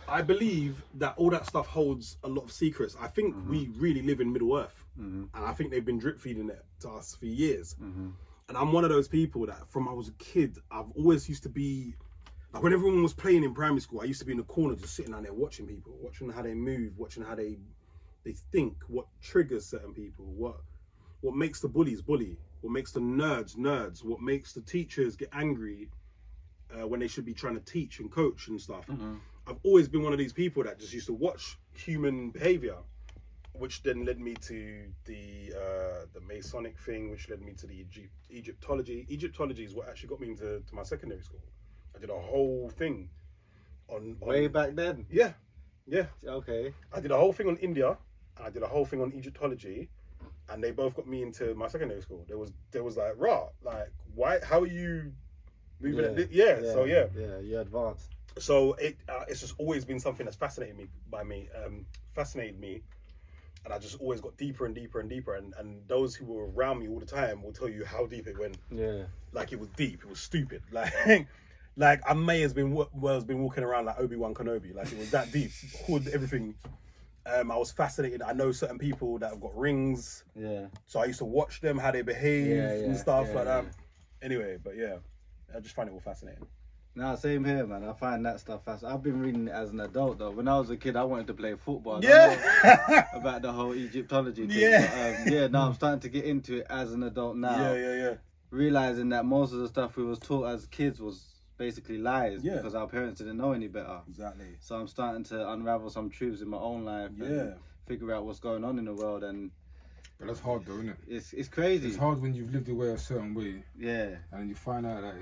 I believe that all that stuff holds a lot of secrets. I think we really live in Middle Earth, and I think they've been drip feeding it to us for years. And I'm one of those people that, from I was a kid, I've always used to be like when everyone was playing in primary school. I used to be in the corner, just sitting down there watching people, watching how they move, watching how they think, what triggers certain people, what makes the bullies bully, what makes the nerds, what makes the teachers get angry when they should be trying to teach and coach and stuff. I've always been one of these people that just used to watch human behavior, which then led me to the Masonic thing, which led me to the Egyptology. Egyptology is what actually got me into my secondary school. I did a whole thing on Way back then? Yeah. Okay. I did a whole thing on India, and I did a whole thing on Egyptology, and they both got me into my secondary school. There was like, like, why? How are you moving? So Yeah, you're advanced. So it's just always been something that's fascinated me, and I just always got deeper and deeper and deeper. And those who were around me all the time will tell you how deep it went. Yeah. Like it was deep. It was stupid. Like I may have been walking around like Obi-Wan Kenobi. Like it was that deep. Hood, everything. I was fascinated. I know certain people that have got rings. Yeah. So I used to watch them, how they behave and stuff like that. Anyway, but yeah, I just find it all fascinating. Nah, same here, man. I find that stuff fascinating. I've been reading it as an adult, though. When I was a kid, I wanted to play football. I don't know about the whole Egyptology thing. Yeah. But, now I'm starting to get into it as an adult now. Yeah. Realizing that most of the stuff we was taught as kids was basically lies because our parents didn't know any better. Exactly. So I'm starting to unravel some truths in my own life and figure out what's going on in the world. And But that's hard though, isn't it? it's crazy. It's hard when you've lived your way a certain way. Yeah. And then you find out that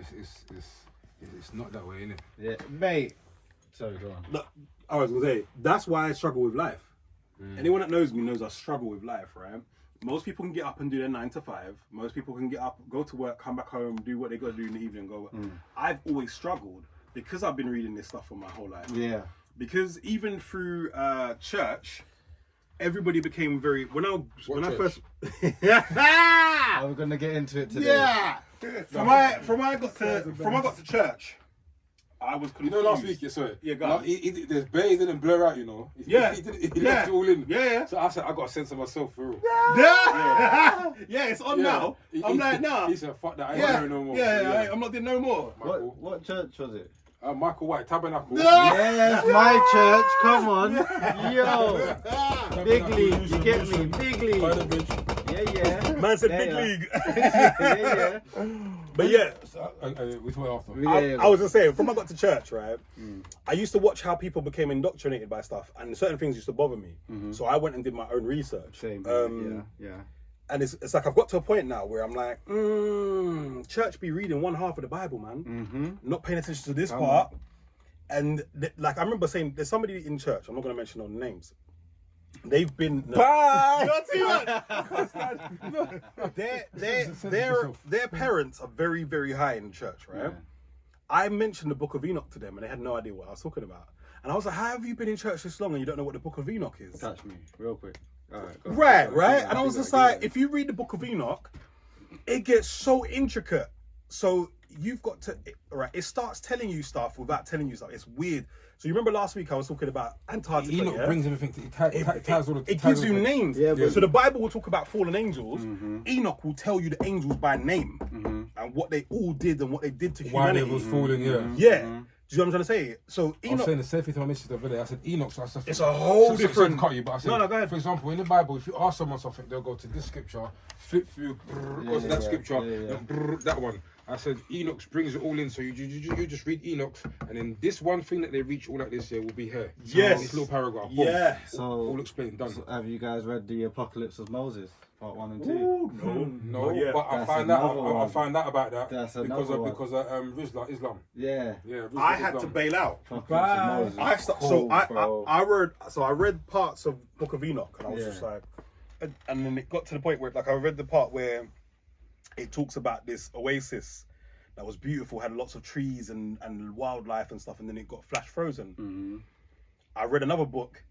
it's not that way, innit? Yeah, mate. Sorry, go on. No, I was gonna say that's why I struggle with life. Anyone that knows me knows I struggle with life, right? Most people can get up and do their 9 to 5. Most people can get up, go to work, come back home, do what they got to do in the evening, go. I've always struggled because I've been reading this stuff for my whole life. Yeah. Because even through church, everybody became very when I first. Are we gonna get into it today? Yeah. From I got to church, I was confused. You know, last week, sorry. Yeah, go on. There's bare he didn't blur out, you know. He left it all in. Yeah. So I said, I got a sense of myself for real. Yeah, it's on now. I'm like, nah. He said, fuck that, I ain't hearing no more. Yeah, I'm not doing no more. What church was it? Michael White, Tabernacle. Yes, my church. Come on, yo, big league. You get me, big league. By the bridge. Yeah. Man said Yeah, big league. Yeah. But yeah, Which one after? I was gonna say, from I got to church, right? I used to watch how people became indoctrinated by stuff, and certain things used to bother me. So I went and did my own research. Same. Yeah. And it's like I've got to a point now where I'm like, church be reading one half of the Bible, man. Not paying attention to this part. And like I remember saying, there's somebody in church. I'm not gonna mention no names. They've been. Their parents are very, very high in church, right? Yeah. I mentioned the Book of Enoch to them, and they had no idea what I was talking about. And I was like, "How have you been in church this long and you don't know what the Book of Enoch is?" Touch me real quick. All right. Right. And I was just like, if you read the Book of Enoch, it gets so intricate. So you've got to, right? It starts telling you stuff without telling you stuff. It's weird. So you remember last week I was talking about Antarctica. Enoch brings everything. It gives you names. Yeah, so the Bible will talk about fallen angels. Enoch will tell you the angels by name and what they all did and what they did to humanity. Why they was falling, Yeah. Do you know what I'm trying to say? So Enoch. I was saying the same thing to my missus the other day. I said Enoch. So I said, it's a whole different. Cut you, but I said, no, go ahead. For example, in the Bible, if you ask someone something, they'll go to this scripture, flip through, go to that scripture, that one. I said Enoch brings it all in, so you just read Enoch, and then this one thing that they reach all like this here will be here. So this little paragraph. Boom. Yeah. So all explained, done. So have you guys read the Apocalypse of Moses, part 1 and 2? Ooh, no. But I found out about that because of Islam. Yeah. I had to bail out. I read parts of Book of Enoch, and I was just like, and then it got to the point where, like, I read the part where it talks about this oasis that was beautiful, had lots of trees and wildlife and stuff, and then it got flash frozen. I read another book,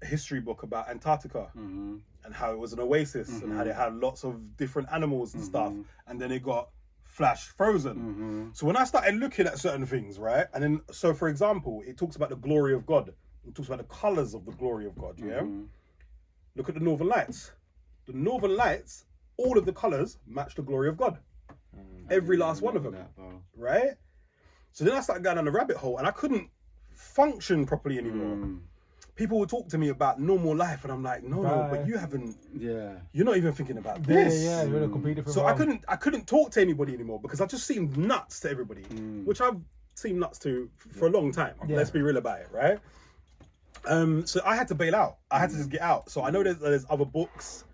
a history book about Antarctica and how it was an oasis and how they had lots of different animals and stuff, and then it got flash frozen. So when I started looking at certain things, right, and then, so for example, it talks about the glory of God. It talks about the colours of the glory of God, Look at the Northern Lights. The Northern Lights, all of the colours match the glory of God. Every last one of them. Right? So then I started going down the rabbit hole and I couldn't function properly anymore. People would talk to me about normal life and I'm like, no, but you haven't, you're not even thinking about this. Yeah, you're in a completely different So I couldn't talk to anybody anymore because I just seemed nuts to everybody, which I've seemed nuts to for a long time. Let's be real about it, right? So I had to bail out. I had to just get out. So I know there's other books.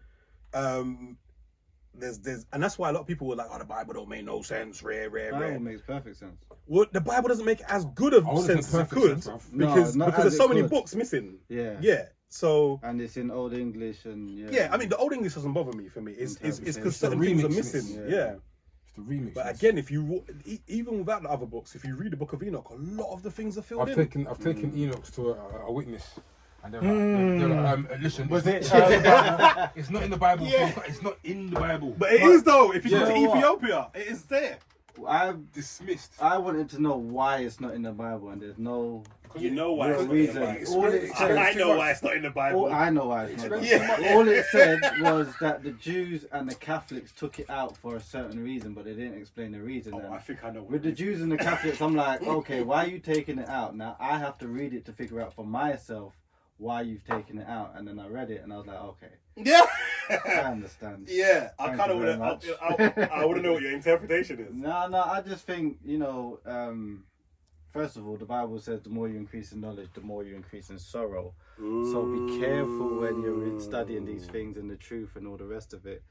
There's and that's why a lot of people were like, oh, the Bible don't make no sense. The Bible makes perfect sense. Well, the Bible doesn't make as good of sense as it could because there's so many books missing. Yeah. So and it's in Old English and I mean the Old English doesn't bother me. For me, it's because certain things are missing. It's the remix. But again, if you even without the other books, if you read the Book of Enoch, a lot of the things are filled in. I've taken Enoch to a witness. And they're like, listen, Was it? it's not in the Bible. It's not in the Bible. But it is though. If you go to Ethiopia, it is there. I've dismissed. I wanted to know why it's not in the Bible, and there's no You know why it's not in the reason. Bible. All it I said, know why it's not in the Bible. I know why it's not. Yeah. All it said was that the Jews and the Catholics took it out for a certain reason, but they didn't explain the reason. Oh, And I think I know. with the Jews and the Catholics, I'm like, okay, why are you taking it out? Now I have to read it to figure out for myself why you've taken it out. And then I read it and I was like, okay, Yeah. I understand. Yeah. I Thank kind of you very want much. to. I want to know what your interpretation is. No, I just think, first of all, the Bible says the more you increase in knowledge, the more you increase in sorrow. So be careful when you're studying these things and the truth and all the rest of it.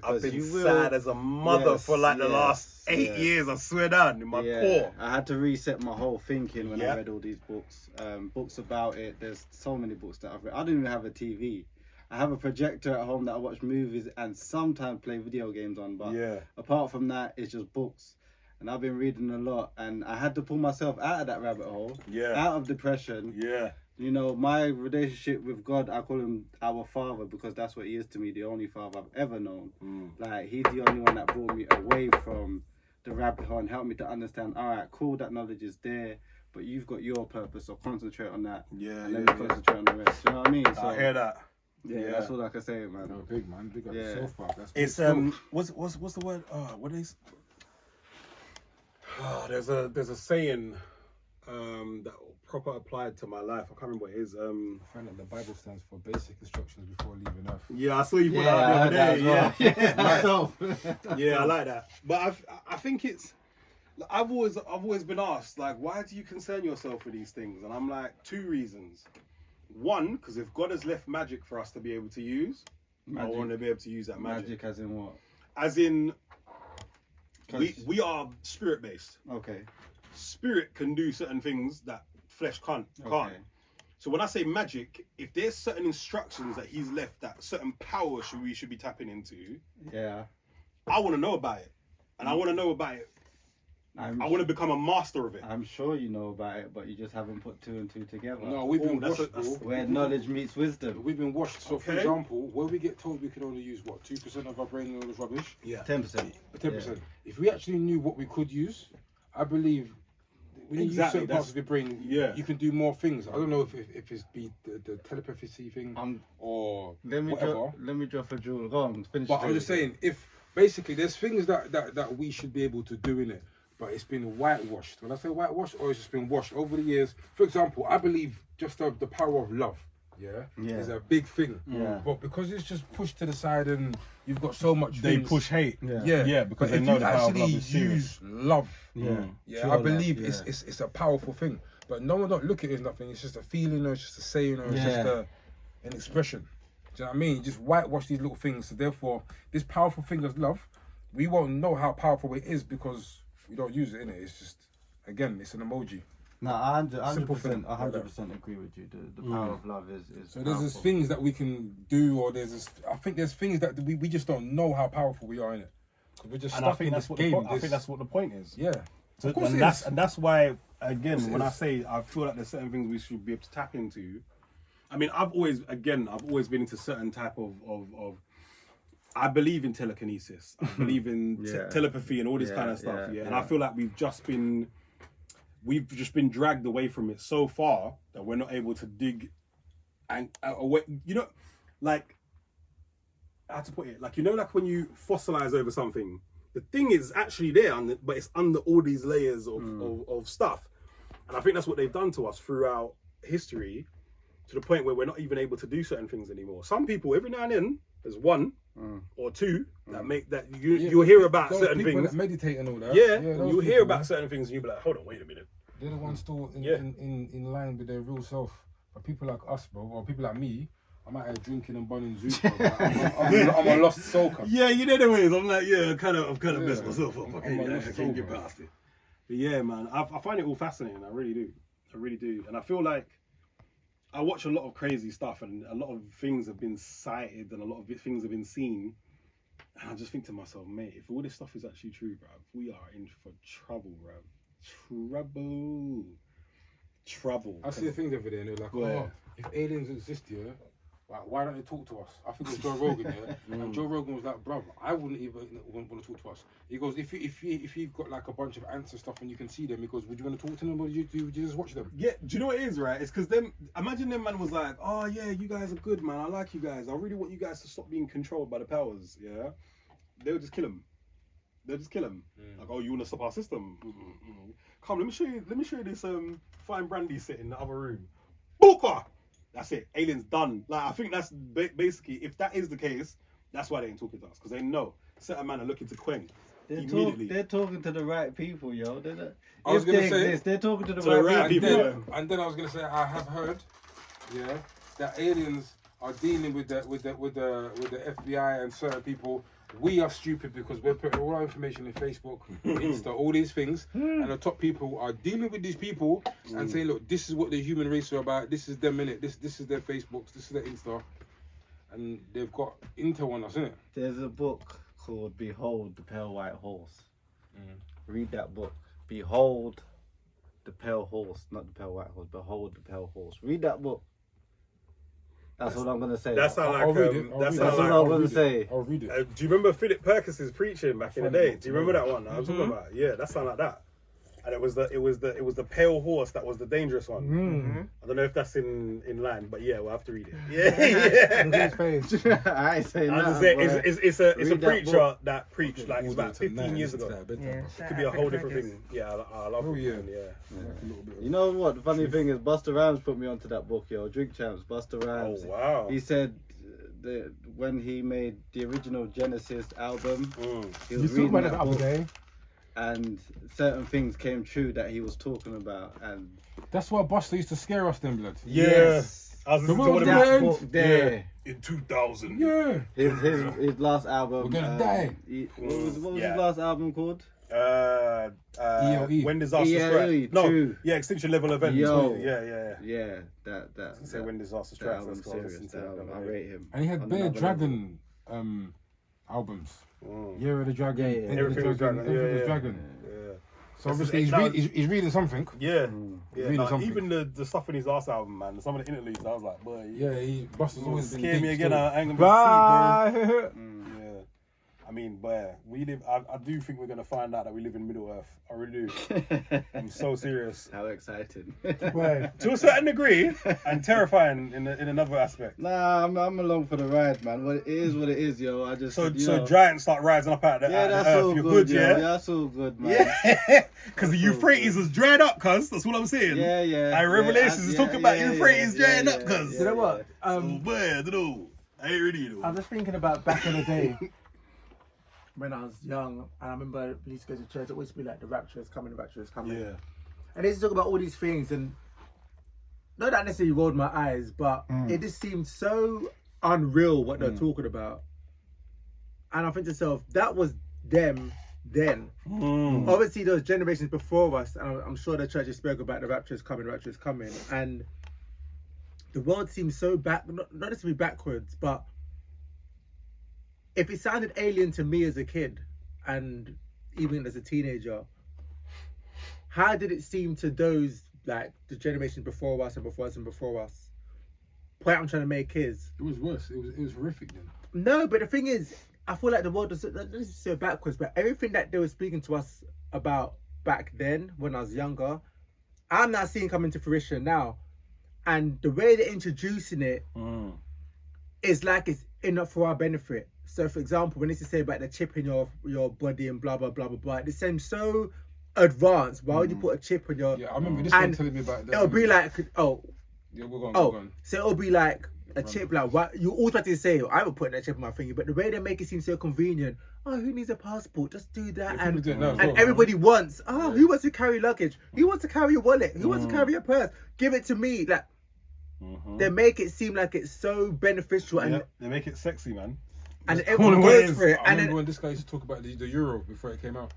I've Because been you will, sad as a mother for like the last 8 years. I swear down in my core. I had to reset my whole thinking when I Yep. read all these books. Books about it. There's so many books that I've read. I don't even have a TV. I have a projector at home that I watch movies and sometimes play video games on. But Yeah. apart from that, it's just books. And I've been reading a lot. And I had to pull myself out of that rabbit hole. Yeah. Out of depression. Yeah. You know, my relationship with God, I call him our father because that's what he is to me, the only father I've ever known. Like, he's the only one that brought me away from the rabbit hole and helped me to understand, all right, cool, that knowledge is there, but you've got your purpose, so concentrate on that. Yeah, And then yeah, we concentrate on the rest. You know what I mean? So, I hear that. yeah, that's all I can say, man. No, big man, big up Yeah. yourself, bro. That's It's big. what's the word? What is? There's a saying that proper applied to my life. I can't remember what it is. I find that the Bible stands for basic instructions before leaving Earth. Yeah, I saw you put Yeah, I that heard the that other as day. well. Yeah, Yeah, that's dope. yeah, I like that. But I think it's. I've always been asked, like, why do you concern yourself with these things? And I'm like, 2 reasons. One, because if God has left magic for us to be able to use, I want to be able to use that magic. Magic as in what? As in, 'Cause- we are spirit based. Okay. Spirit can do certain things that flesh can't. Okay. So when I say magic, if there's certain instructions that he's left, that certain power we should be tapping into, Yeah. I want to know about it, and I want to know about it. I want to become a master of it. I'm sure you know about it, but you just haven't put 2 and 2 together. No, we've been that's washed, a- that's- bro. Where knowledge meets wisdom. We've been washed. So, for Okay. example, where we get told we can only use what 2% of our brain and all this rubbish, Yeah. 10%. 10%. If we actually knew what we could use, I believe when you use Exactly, certain that's- parts of your brain, yeah. you can do more things. I don't know if it's be the telepathy thing or Let me whatever. drop a jewel. Go on, finish. But the I'm just jewel. saying, if basically there's things that we should be able to do in it, but it's been whitewashed. When I say whitewashed, or it's just been washed over the years. For example, I believe just the power of love, is a big thing. Yeah. But because it's just pushed to the side and you've got so much They things, push hate. yeah, because but they if know you the power of actually love is serious. use love, Yeah. I believe it's a powerful thing. But no one don't look at it as nothing. It's just a feeling, or it's just a saying, or it's just an expression. Do you know what I mean? You just whitewash these little things. So therefore, this powerful thing of love, we won't know how powerful it is because we don't use it in it. It's just, again, it's an emoji. No, I Simple thing. 100% agree with you. The power of love is So there's this powerful. things that we can do, or I think there's things that we just don't know how powerful we are in it. 'Cause we're just And I stuck think in that's this what game. I think that's what the point is. Yeah. So, Of course and it that's is. and that's why, again, it when I is. say I feel like there's certain things we should be able to tap into. I mean, I've always been into certain type of I believe in telekinesis. I believe in telepathy and all this kind of stuff. Yeah, and I feel like we've just been dragged away from it so far that we're not able to dig and away. You know, like how to put it? Like, you know, like when you fossilize over something, the thing is actually there, but it's under all these layers of stuff. And I think that's what they've done to us throughout history, to the point where we're not even able to do certain things anymore. Some people, every now and then, there's 1 or 2 that make that you'll hear about Those certain people things. that meditate and all that. Yeah, those you'll hear people, about man. certain things and you'll be like, hold on, wait a minute. They're the ones still Yeah. in line with their real self. But people like us, bro, or people like me, I'm out here drinking and bunning zoot, bro. Like, I'm a lost soul. cunt. Yeah, you know the ways. I'm like, yeah, I've kind of messed myself up. I'm Okay, a yeah, lost I soul, can't get bro. past it. But yeah, man, I find it all fascinating. I really do. And I feel like I watch a lot of crazy stuff, and a lot of things have been cited, and a lot of things have been seen. And I just think to myself, mate, if all this stuff is actually true, bruv, we are in for trouble, bruv. Trouble. I see the things over there and they're like, Where? oh, if aliens exist here, Like, why don't they talk to us? I think it was Joe Rogan, yeah. And Joe Rogan was like, bruv, I wouldn't even want to talk to us. He goes, if you've got like a bunch of ants and stuff and you can see them, he goes, would you want to talk to them or would you just watch them? Yeah, do you know what it is, right? It's because them. Imagine them man was like, oh yeah, you guys are good, man. I like you guys. I really want you guys to stop being controlled by the powers. Yeah, they would just kill him. They'll just kill him. Like, oh, you want to stop our system? Come, let me show you this fine brandy sit in the other room. Booker. That's it. Aliens done. Like, I think that's basically, if that is the case, that's why they ain't talking to us, because they know certain man are looking to Quang immediately. They're talking to the right people, yo. I was gonna say they're talking to the To the right right people. people. And then I was gonna say, I have heard, yeah, that aliens are dealing with the FBI and certain people. We are stupid because we're putting all our information in Facebook, Insta, all these things, and the top people are dealing with these people and saying, look, this is what the human race are about. This is them innit. This is their Facebooks. This is their Insta, and they've got intel on us, innit? There's a book called Behold the Pale White Horse. Read that book. Behold the Pale Horse, not the Pale White Horse. Behold the Pale Horse. Read that book. That's what I'm gonna say. That's how I'll read it. That's what I'm gonna say. I'll read it. Do you remember Philip Perkins' preaching back in the day? Do you remember that one? I was talking about. Yeah, that sounded like that. And it was the pale horse that was the dangerous one. I don't know if that's in line, but yeah, we'll have to read it. Yeah. Look at his face. I ain't saying I was that. gonna say, it's a Read that preacher book. that preached like it's about 15 years ago. Yeah, It could be a whole different thing. Yeah, I love it. Yeah. You know what? The funny thing is, Busta Rhymes put me onto that book, yo. Drink Champs, Busta Rhymes. Oh wow. He said when he made the original Genesis album, he was reading that book, and certain things came true that he was talking about, and That's why Buster used to scare us, then, blood. Yes. I was listening to one of that them. book there. In 2000. Yeah. His last album. We're gonna die. What was Yeah. his last album called? EOE. When disaster EOE, strikes. No, true. yeah, Extinction Level Event. Yo. Yeah. Yeah, that. Say When Disaster that Strikes. album's That's what I serious. listened to. That album, I rate him. And he had on bare another Dragon albums. Year of the Dragon. Yeah, yeah. End of the Everything was Dragon. Everything was Yeah. Dragon. Yeah. So That's obviously he's reading something. Yeah. Really Nah, something. even the stuff in his last album, man. Some of the interludes, I was like, boy, Yeah, Buster's always been scare deep me again. still. I ain't gonna be Bye. Yeah. I mean, boy, we live. I do think we're gonna find out that we live in Middle Earth. I really do. I'm so serious. How exciting. To a certain degree, and terrifying in another aspect. Nah, I'm along for the ride, man. What it is, yo. I just So you know, giants start rising up out of the, yeah, out of that's the earth. all You're good, good, yo. yeah? That's all good, man. Yeah, because the Euphrates is dried up, cuz. That's what I'm saying. Yeah. And Revelations is talking about Euphrates drying up, cuz. You know what? So, boy, I don't know. I ain't really, though. I was just thinking about back in the day when I was young, and I remember we used to go to church. It always be like the rapture is coming, the rapture is coming. Yeah. And they used to talk about all these things, and not that necessarily rolled my eyes, but it just seemed so unreal what they're talking about. And I think to myself, that was them then. Obviously, those generations before us, and I'm sure the churches spoke about the rapture is coming, and the world seems so not necessarily backwards, but if it sounded alien to me as a kid and even as a teenager, how did it seem to those, like the generations before us and before us and before us? Point I'm trying to make is, It was worse. It was horrific then. no, but the thing is, I feel like the world is so backwards, but everything that they were speaking to us about back then when I was younger, I'm not seeing come into fruition now. And the way they're introducing it is like it's enough for our benefit. So, for example, when it's to say about the chip in your body and blah, blah, blah, blah, blah, it seems so advanced. Why would you put a chip on your... Yeah, I remember this one telling me about that. It'll be like, Yeah, we're going. so it'll be like a chip, like, what you automatically say, I would put that chip on my finger, but the way they make it seem so convenient, who needs a passport? Just do that. Yeah, people do it now as well, and everybody wants, who wants to carry luggage? Who wants to carry a wallet? Who wants to carry a purse? Give it to me. Like, they make it seem like it's so beneficial, and They make it sexy, man. and everyone goes for it. I And remember then, when this guy used to talk about the euro before it came out.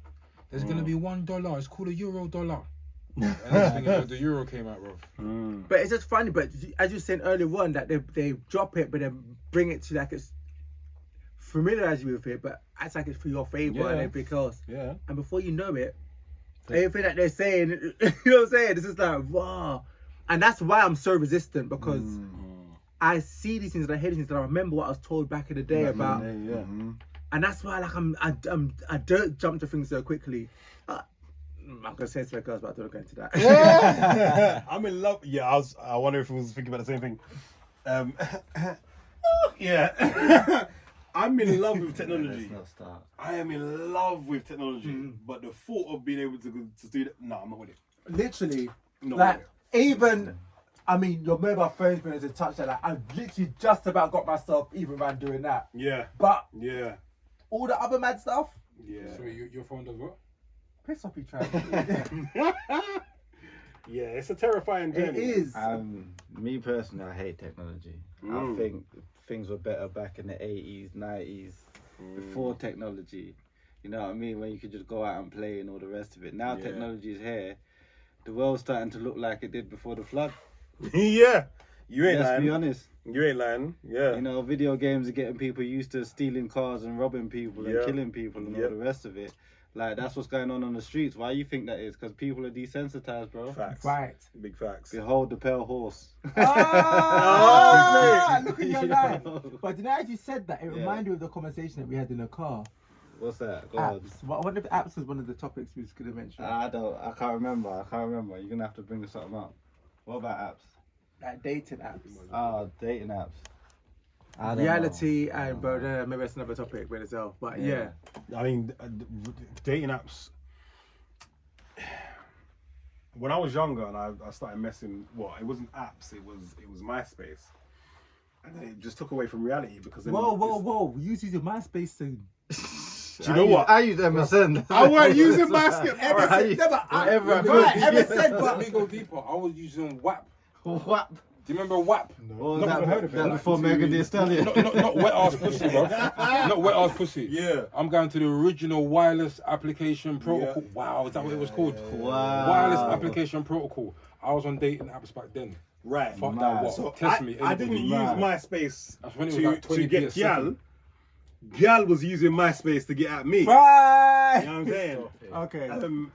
There's gonna be $1. It's called a euro dollar. And next thing you know, the euro came out, bro. but it's just funny. But as you were saying earlier on, that they drop it, but then bring it to like it's familiarize you with it, but acts like it's for your favor and everything else. Yeah. And before you know it, everything that they're saying, you know what I'm saying? It's just like, wow. And that's why I'm so resistant, because I see these things and I hear these things and I remember what I was told back in the day about, and that's why like I don't jump to things so quickly. I'm gonna say it's for girls, but I don't go into that. Yeah. I'm in love. Yeah, I wonder if we was thinking about the same thing. Yeah. I'm in love with technology. Let's not start. I am in love with technology, but the thought of being able to do that, no, I'm not with it. Literally, Not like with even, I mean, your mobile phone's been able to touch that. Like I've literally just about got myself even around doing that. it. Yeah. But Yeah. all the other mad stuff, Yeah. So your phone does what? piss off, you try. Yeah, it's a terrifying journey. It is. Me personally, I hate technology. I think things were better back in the 80s, 90s, before technology. You know what I mean? When you could just go out and play and all the rest of it. Now technology is here. The world's starting to look like it did before the flood. Yeah. You ain't Let's lying. be honest. You ain't lying. Yeah. You know, video games are getting people used to stealing cars and robbing people and killing people and all the rest of it. Like, that's what's going on the streets. Why you think that is? Because people are desensitized, bro. Facts. Right. Big facts. Behold the pale horse. Look at your life. But now as you said that, it reminded me of the conversation that we had in the car. What's that? Go on. Apps. I wonder if apps was one of the topics we was going to mention. I can't remember. You're going to have to bring something up. What about apps? Like dating apps. Dating apps. I don't Reality and bro, maybe that's another topic by itself. But yeah. I mean, dating apps. When I was younger and I started messing, it wasn't apps, it was MySpace, and then it just took away from reality because. Whoa! You used your MySpace to. Do you know what? I use MSN. I weren't using MySpace. MSN, Let me go deeper. I was using WAP. What? Do you remember WAP? Well, Never heard of it. that before Megan Thee Stallion. Not wet ass pussy, bro. Not wet ass pussy. Yeah. I'm going to the original wireless application protocol. Wow, is that what it was called? Wow. Wireless application protocol. I was on dating apps back then. Right. Fuck that. What? So Test me. I didn't use MySpace That's when it was like to 20p get a second. gal. Gal was using MySpace to get at me. Right. You know what I'm saying? Okay.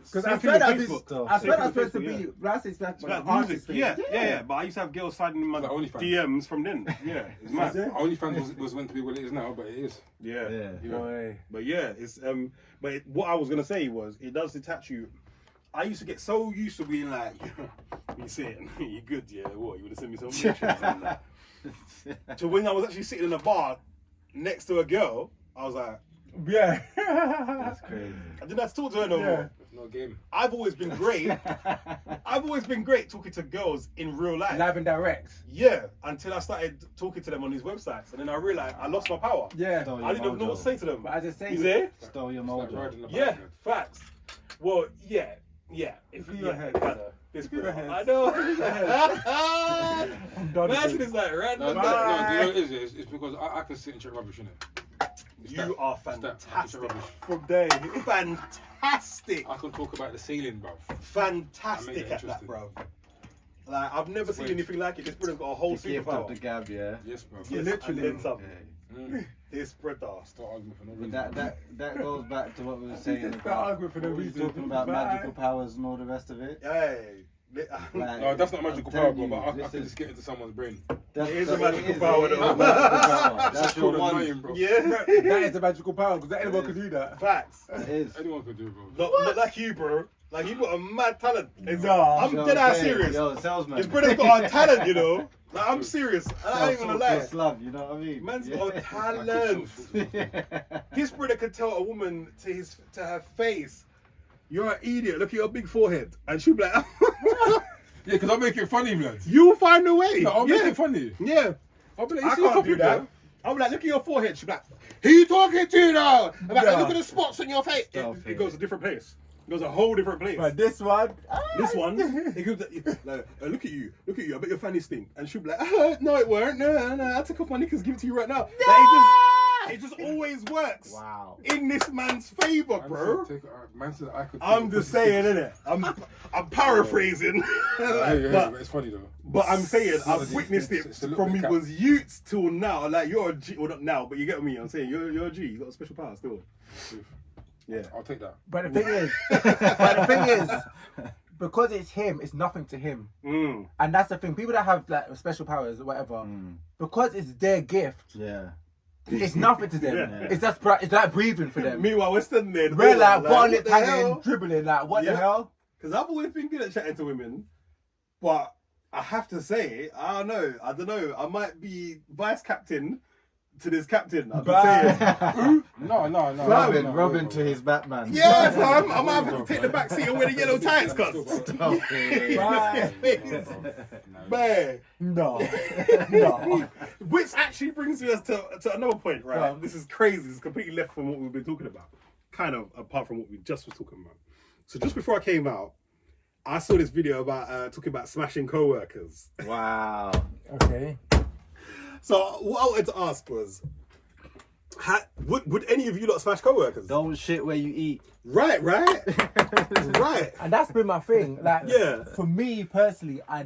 Because I swear that's supposed to be. Last is that artist. Yeah. But I used to have girls sliding in my Like OnlyFans. DMs from then. Yeah, it's mad. OnlyFans was meant to be what it is now, but it is. Yeah. Boy. But yeah, it's what I was gonna say was it does detach you. I used to get so used to being like, you saying you good, yeah? What, you would have sent me some pictures and that. To when I was actually sitting in a bar next to a girl, I was like, Yeah. That's crazy. I didn't have to talk to her no more. It's no game. I've always been great. I've always been great talking to girls in real life. Live and direct. Yeah, until I started talking to them on these websites, and then I realized I lost my power. Yeah. I didn't know what to say to them. But as I say, You see? Stole your Like mojo. riding the Yeah, bike. facts. Well, yeah. If your head. This your bro. head. I know. I'm done. Imagine it's like No, random. do you know what it is? It's because I can sit and check rubbish, innit? You are It's that. fantastic. From day. Fantastic. I can talk about the ceiling, bro. Fantastic I made it at that, interesting. bro. Like, I've never seen anything like it. This brother's got a whole The gift of the superpower. gab, yeah. Yes, bro. Yes, Literally. and then some. Yeah. This brother. Start arguing for no But reason. that goes back to what we were saying Start about arguing for no what we were reason. talking about Bye. magical powers and all the rest of it. Hey. Like, No, that's not magical I'm power, telling bro. But you, I can just get into someone's brain. That's, It is a that- magical it is- power, it is though. a magical power. That's That's your called one. annoying, bro. Yeah. That is a magical power because anyone can do that. Facts. It is. Anyone could do it, bro. Not like you, bro. Like, you got a mad talent. Nah. I'm You know dead what I'm ass saying? serious. Yo, salesman. This brother's got a talent, you know. Like, I'm serious. I ain't gonna lie. Slug, you know what I mean? Man's Yeah. got a talent. This brother could tell a woman to her face, "You're an idiot. Look at your big forehead," and she'll be like, Yeah, because I make it funny, blood. "You'll find a way." No, I'll make Yeah. it funny. Yeah. I'll be like, I you see a can't do couple, that. bro? I'm like, "Look at your forehead." She'll be like, "Who you talking to now?" I'm like, Nah. "Look at the spots on your face." Stop It it. goes a different place. It goes a whole different place. But this one, This one, it goes like, look at you. I bet your fanny stink. And she'll be like, no, it weren't. No, I took off my knickers, give it to you right now. Like, it just always works. Wow. In this man's favor, bro. Man said I could. I'm just saying, innit? I'm paraphrasing. Yeah, but it's funny though. But I'm saying, I've It's- witnessed it it's a little from bit me cap. was youths till now. Like, you're a G, well, not now, but you get me. I'm saying, you're a G. You got a special power still. Yeah. I'll take that. but the thing is, because it's him, it's nothing to him. Mm. And that's the thing. People that have like special powers or whatever, because it's their gift, Yeah. it's nothing to them. Yeah. It's just it's like breathing for them. Meanwhile, we're standing there. We're like bottle what lip the hanging, hell? dribbling, like what the Yeah. hell? Because I've always been good at chatting to women, but I have to say, I don't know. I might be vice captain to this captain. I've been saying. No. Robin to his Batman. Yeah, fam. I might have to take the back seat and wear the yellow tights, cuz. Man. No. Which actually brings us to another point, right? Yeah. This is crazy. This is completely left from what we've been talking about. Kind of apart from what we just were talking about. So just before I came out, I saw this video about talking about smashing co-workers. Wow. Okay. So what I wanted to ask was, would any of you lot smash co-workers? Don't shit where you eat. Right. Right. And that's been my thing. Like, Yeah. for me personally, I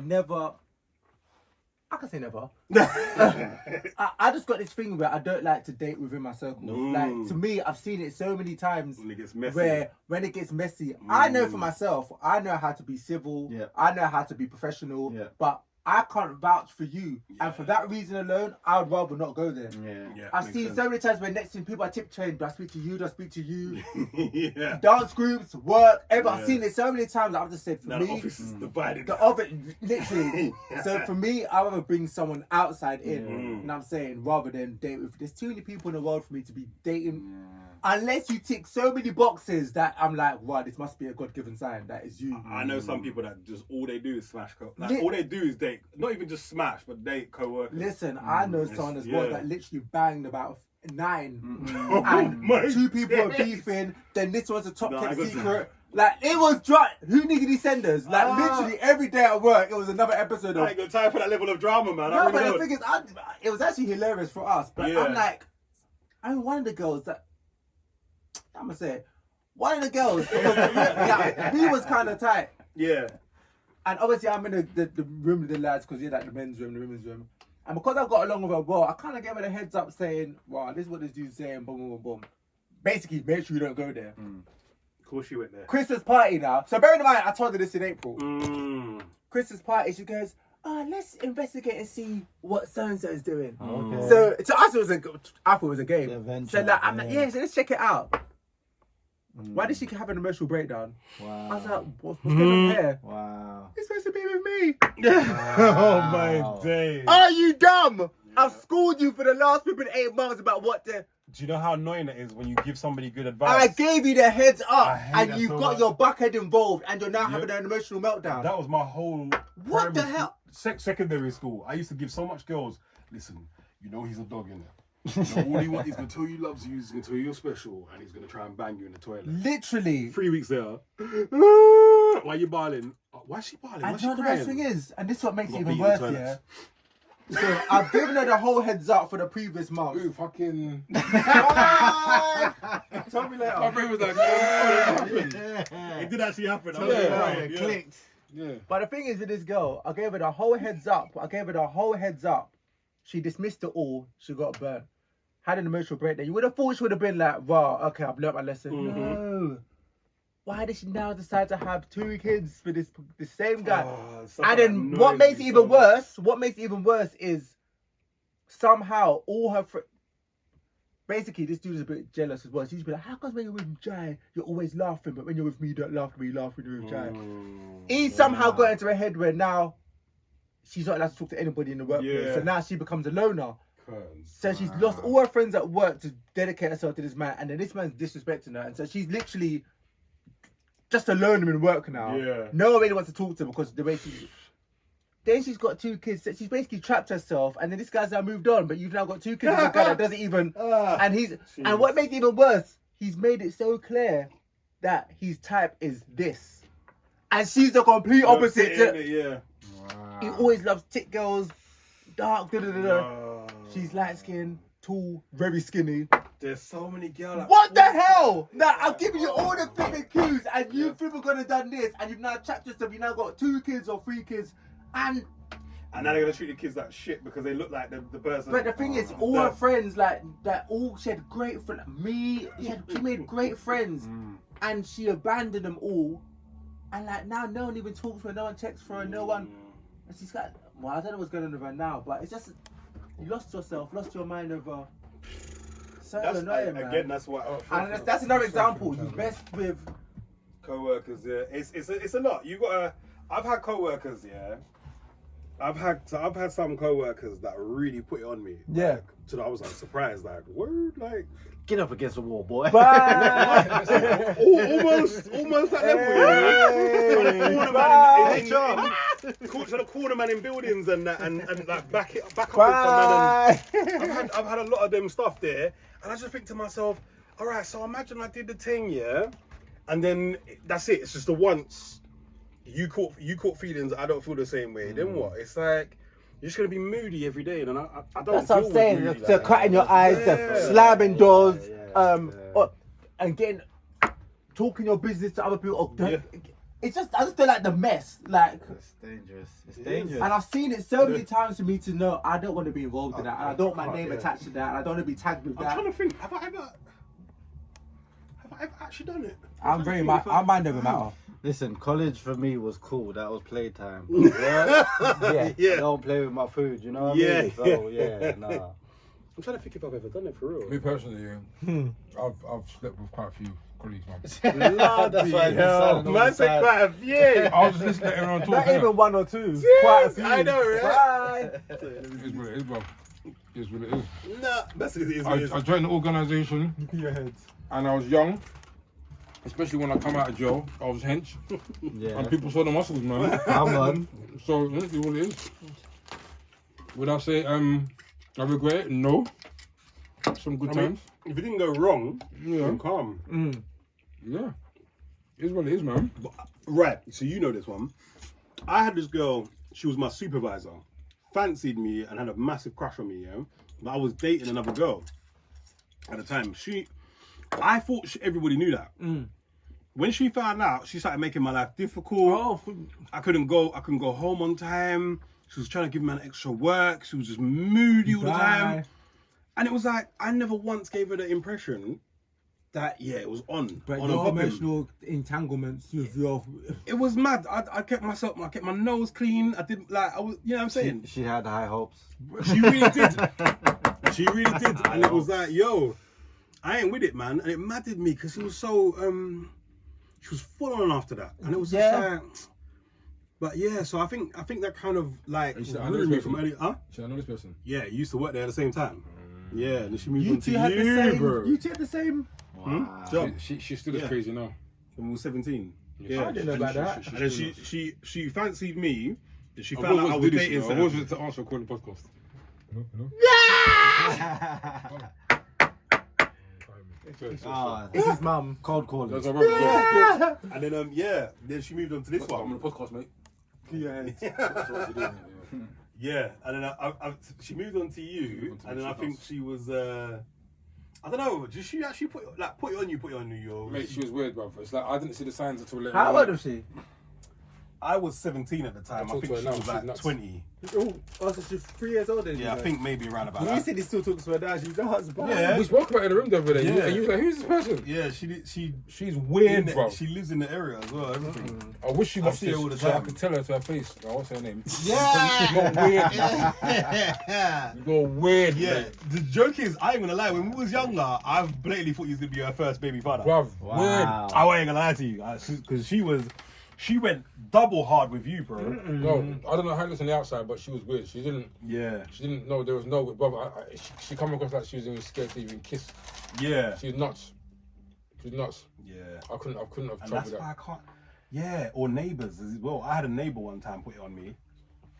can say never. I just got this thing where I don't like to date within my circle. Like, to me, I've seen it so many times When it gets messy. where when it gets messy, I know for myself, I know how to be civil, Yeah. I know how to be professional, Yeah. but I can't vouch for you. And for that reason alone, I would rather not go there. Yeah, I've makes seen sense. so many times where next thing people are tiptoeing, do I speak to you, do I speak to you? Yeah. Dance groups, work, ever. I've Yeah. seen it so many times that I've just said, for Now me, the office is divided. the other, literally. So for me, I rather bring someone outside in, and I'm saying, rather than date with. There's too many people in the world for me to be dating. Unless you tick so many boxes that I'm like, wow, this must be a God-given sign. That is you. I know some people that just all they do is smash Lit- all they do is date. Not even just smash, but date co-workers. Listen, I know someone as well yeah. that literally banged about 9. Oh And my 2 people were days. beefing. Then this was a top No, I kept got secret. Like, it was dry. Who needed these senders? Like, literally every day at work, it was another episode I of. ain't got time for that level of drama, man. I No, really but the don't. thing is, it was actually hilarious for us. But Yeah. I'm like, one of the girls that, I'm going to say it, one of the girls, because we was kind of tight. Yeah. And obviously I'm in the room with the lads, because you're like the men's room, the women's room. And because I got along with her well, I kind of gave her the heads up saying, wow, this is what this dude's saying, boom, boom, boom, boom. Basically, make sure you don't go there. Of course she went there. Christmas party now. So bearing in mind, I told her this in April. Christmas party, she goes, let's investigate and see what so-and-so's doing. Okay. So to us, I thought it was a game. The adventure, So like, I'm like, yeah. so let's check it out. Why did she have an emotional breakdown? Wow. I was like, what's going on here? Wow. He's supposed to be with me. Oh my days. Are you dumb? I've schooled you for the last 8 months about what to... Do you know how annoying it is when you give somebody good I advice? gave you the heads I up hate and that you so got much. your buckhead involved and you're now Yep. having an emotional meltdown. That was my whole What the primary hell? school- secondary school. I used to give so much girls. Listen, you know he's a dog in there. You know, all he wants, he's gonna tell you he loves you. He's gonna tell you you're special, and he's gonna try and bang you in the toilet. Literally. 3 weeks later. Why you barling? Why is she barling? Why And is you she know the crying? best thing is, and this is what makes it Got even beat in the worse, yeah? toilets. So I've given her the whole heads up for the previous month. Ooh, fucking. Tell me later. My brain was like, It did actually happen. I Yeah, was yeah, crying, Clicked. yeah. But the thing is with this girl, I gave her the whole heads up. She dismissed it all. She got burnt. Had an emotional breakdown. You would have thought she would have been like, wow, okay, I've learnt my lesson. No. Why did she now decide to have 2 kids for this same guy? Oh, stuff And that then annoys what makes me it so even much. worse is somehow all her basically this dude is a bit jealous as well. So he's be like, how come when you're with Jigh, you're always laughing, but when you're with me, you don't laugh when you laugh when you're with Jigh? He somehow got into her head where now she's not allowed to talk to anybody in the workplace. Yeah. So now she becomes a loner. Curtains. So she's lost all her friends at work to dedicate herself to this man, and then this man's disrespecting her, and so she's literally just alone in work now. Yeah. No one really wants to talk to her because the way she's. Then she's got 2 kids. So she's basically trapped herself, and then this guy's now moved on, but you've now got 2 kids with a guy that doesn't even. And what makes it even worse, he's made it so clear that his type is this, and she's the complete opposite. Yeah. He always loves thick girls, dark. She's light skinned, tall, very skinny. There's so many girls. What the hell? Now I've given you all the fitting cues, and you people gonna done this, and you've now trapped yourself. You now got 2 kids or 3 kids, and And now they're gonna treat the kids like shit because they look like the person. but the thing is, all her friends like that. All she had great friends. She made great friends, and she abandoned them all And like now, no one even talks to her, no one checks for her, no one. And she's got. Well, I don't know what's going on with her now, but it's just you lost yourself, lost your mind over. So annoying, man. Again, that's what. And that's another example. You best with Co-workers, yeah, it's a lot. You gotta. I've had co-workers, yeah. I've had some co-workers that really put it on me. Yeah. Like, so that I was like surprised, like word, like Get up against the wall, boy. almost that level. Trying to corner man in buildings and that, and like back up with man. And I've had a lot of them stuff there, and I just think to myself, all right, so imagine I did the thing, yeah, and then that's it. It's just the once you caught feelings. I don't feel the same way. Then what? It's like you're just gonna be moody every day, and I don't. That's what I'm saying. Moody, The cutting your eyes, the slamming doors, and getting talking your business to other people. It's just I just feel like the mess, like. It's dangerous. It's dangerous. And I've seen it so many times for me to know I don't want to be involved in that, and I don't want my name attached to that, and I don't want to be tagged with that. I'm trying to think. Have I ever actually done it? I mind over matter. Listen, college for me was cool. That was playtime. But Yeah. don't play with my food. You know what I Yeah. mean? So yeah, nah. I'm trying to think if I've ever done it for real. Me personally, I've slept with quite a few colleagues, man. That's why I decided on Man the said side. quite a few. I was just listening to everyone talk. Not even one or two. Quite a few. I know, right? It is what it is, bro. It is what it is. Nah, that's it. Is what it is. I joined the organisation and I was young, especially when I come out of jail. I was hench, Yeah. and people saw the muscles, man. Come on. So that's what it is. Would I say I regret it? No. Some good I mean, times. if it didn't go wrong, Yeah. I'm calm. Yeah. It is what it is, man. Right, so you know this one. I had this girl, she was my supervisor, fancied me and had a massive crush on me, yeah? But I was dating another girl at the time. I thought everybody knew that. When she found out, she started making my life difficult. I couldn't go home on time. She was trying to give me an extra work. She was just moody all the time. And it was like, I never once gave her the impression that, it was on. But on your and popping. emotional entanglements with your. It was mad. I kept my nose clean. I didn't like. I was, you know what I'm saying. She had high hopes. She really did. She really did. And it was like, yo, I ain't with it, man. And it maddened me because she was so she was full on after that, and it was just like. But yeah, so I think that kind of like ruined me from early. Huh? Should I know this person? Yeah, you used to work there at the same time. Yeah, and then she moved You on to two had the same. bro. You two had the same. Wow. Job. She's still as Yeah. crazy now. When we were 17. Yeah, I didn't know about that. And then she fancied me. And she I found out I was this, dating I someone. was to answer a calling podcast. Ah, It's his mum. cold calling. That's our brother. And then then she moved on to this I'm on one. the podcast, mate. Yeah, and then she moved on to you, and then I think she was I don't know. Did she actually put it on you? Mate, she was weird, bro. It's like I didn't see the signs until later. How old was she? I was 17 at the time. I talk think to she her now, was she's like nuts. 20. Oh, so she's 3 years older than you. Yeah, I think maybe around about You that. said he still talks to her now. She's a husband. Yeah. We spoke about it in the room the other day. Yeah. And you was like, who's this person? Yeah, She's weird, bro. She lives in the area as well. Everything. I wish she I watched see her this all the so I time. could tell her to her face. Oh, what's her name? Yeah. You go weird, Yeah. mate. The joke is, I ain't gonna lie. When we was younger, I blatantly thought you was gonna be her first baby father. Bruv, weird. I ain't gonna lie to you, because she went double hard with you, bro. No, I don't know how it looks on the outside, but she was weird. She didn't know there was no, brother. She come across like she was even scared to even kiss. Yeah. She's nuts. She's nuts. Yeah. I couldn't have And trouble that's with why that. I can't. Yeah, or neighbours as well. I had a neighbour one time put it on me.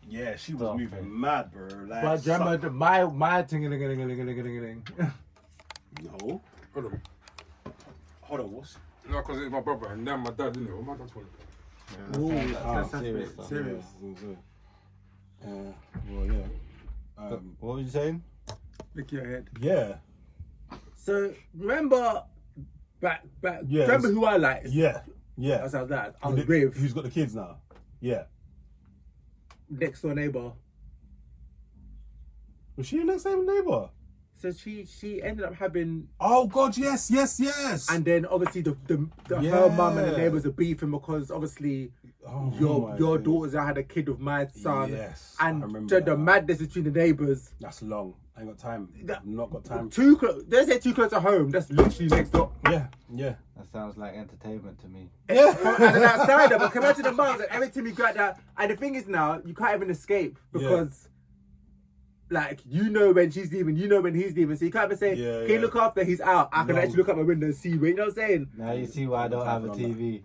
Yeah, she was Stop moving it. mad, bro. Like, But do you remember my ting-a-ling-a-ling-a-ling-a-ling-a-ling? No. Hold on, what's... No, because it's my brother and now my dad, didn't it? Well, my dad's one. That's serious a bit stuff. serious. Well, yeah. What were you saying? Look your head. Yeah. So remember back. Yeah, remember who I liked? Yeah. Yeah. That's how that. I was with Who's got the kids now? Yeah. next door neighbour. Was she in that same neighbour? So she ended up having, Oh God, yes. and then obviously her mum and the neighbours are beefing because obviously your goodness. daughters had a kid with my son. Yes, I and remember the that. madness between the neighbours. That's long. I ain't got time. I've not got time. They say too close to home. That's literally next door. Yeah. That sounds like entertainment to me. As an outsider, but compared to the mums, and every time you got that, and the thing is now you can't even escape because. Like, you know when she's leaving, you know when he's leaving. So you can't even say, can you look after he's out? I can actually look out my window and see, you know what I'm saying? Now you see why I don't have a TV.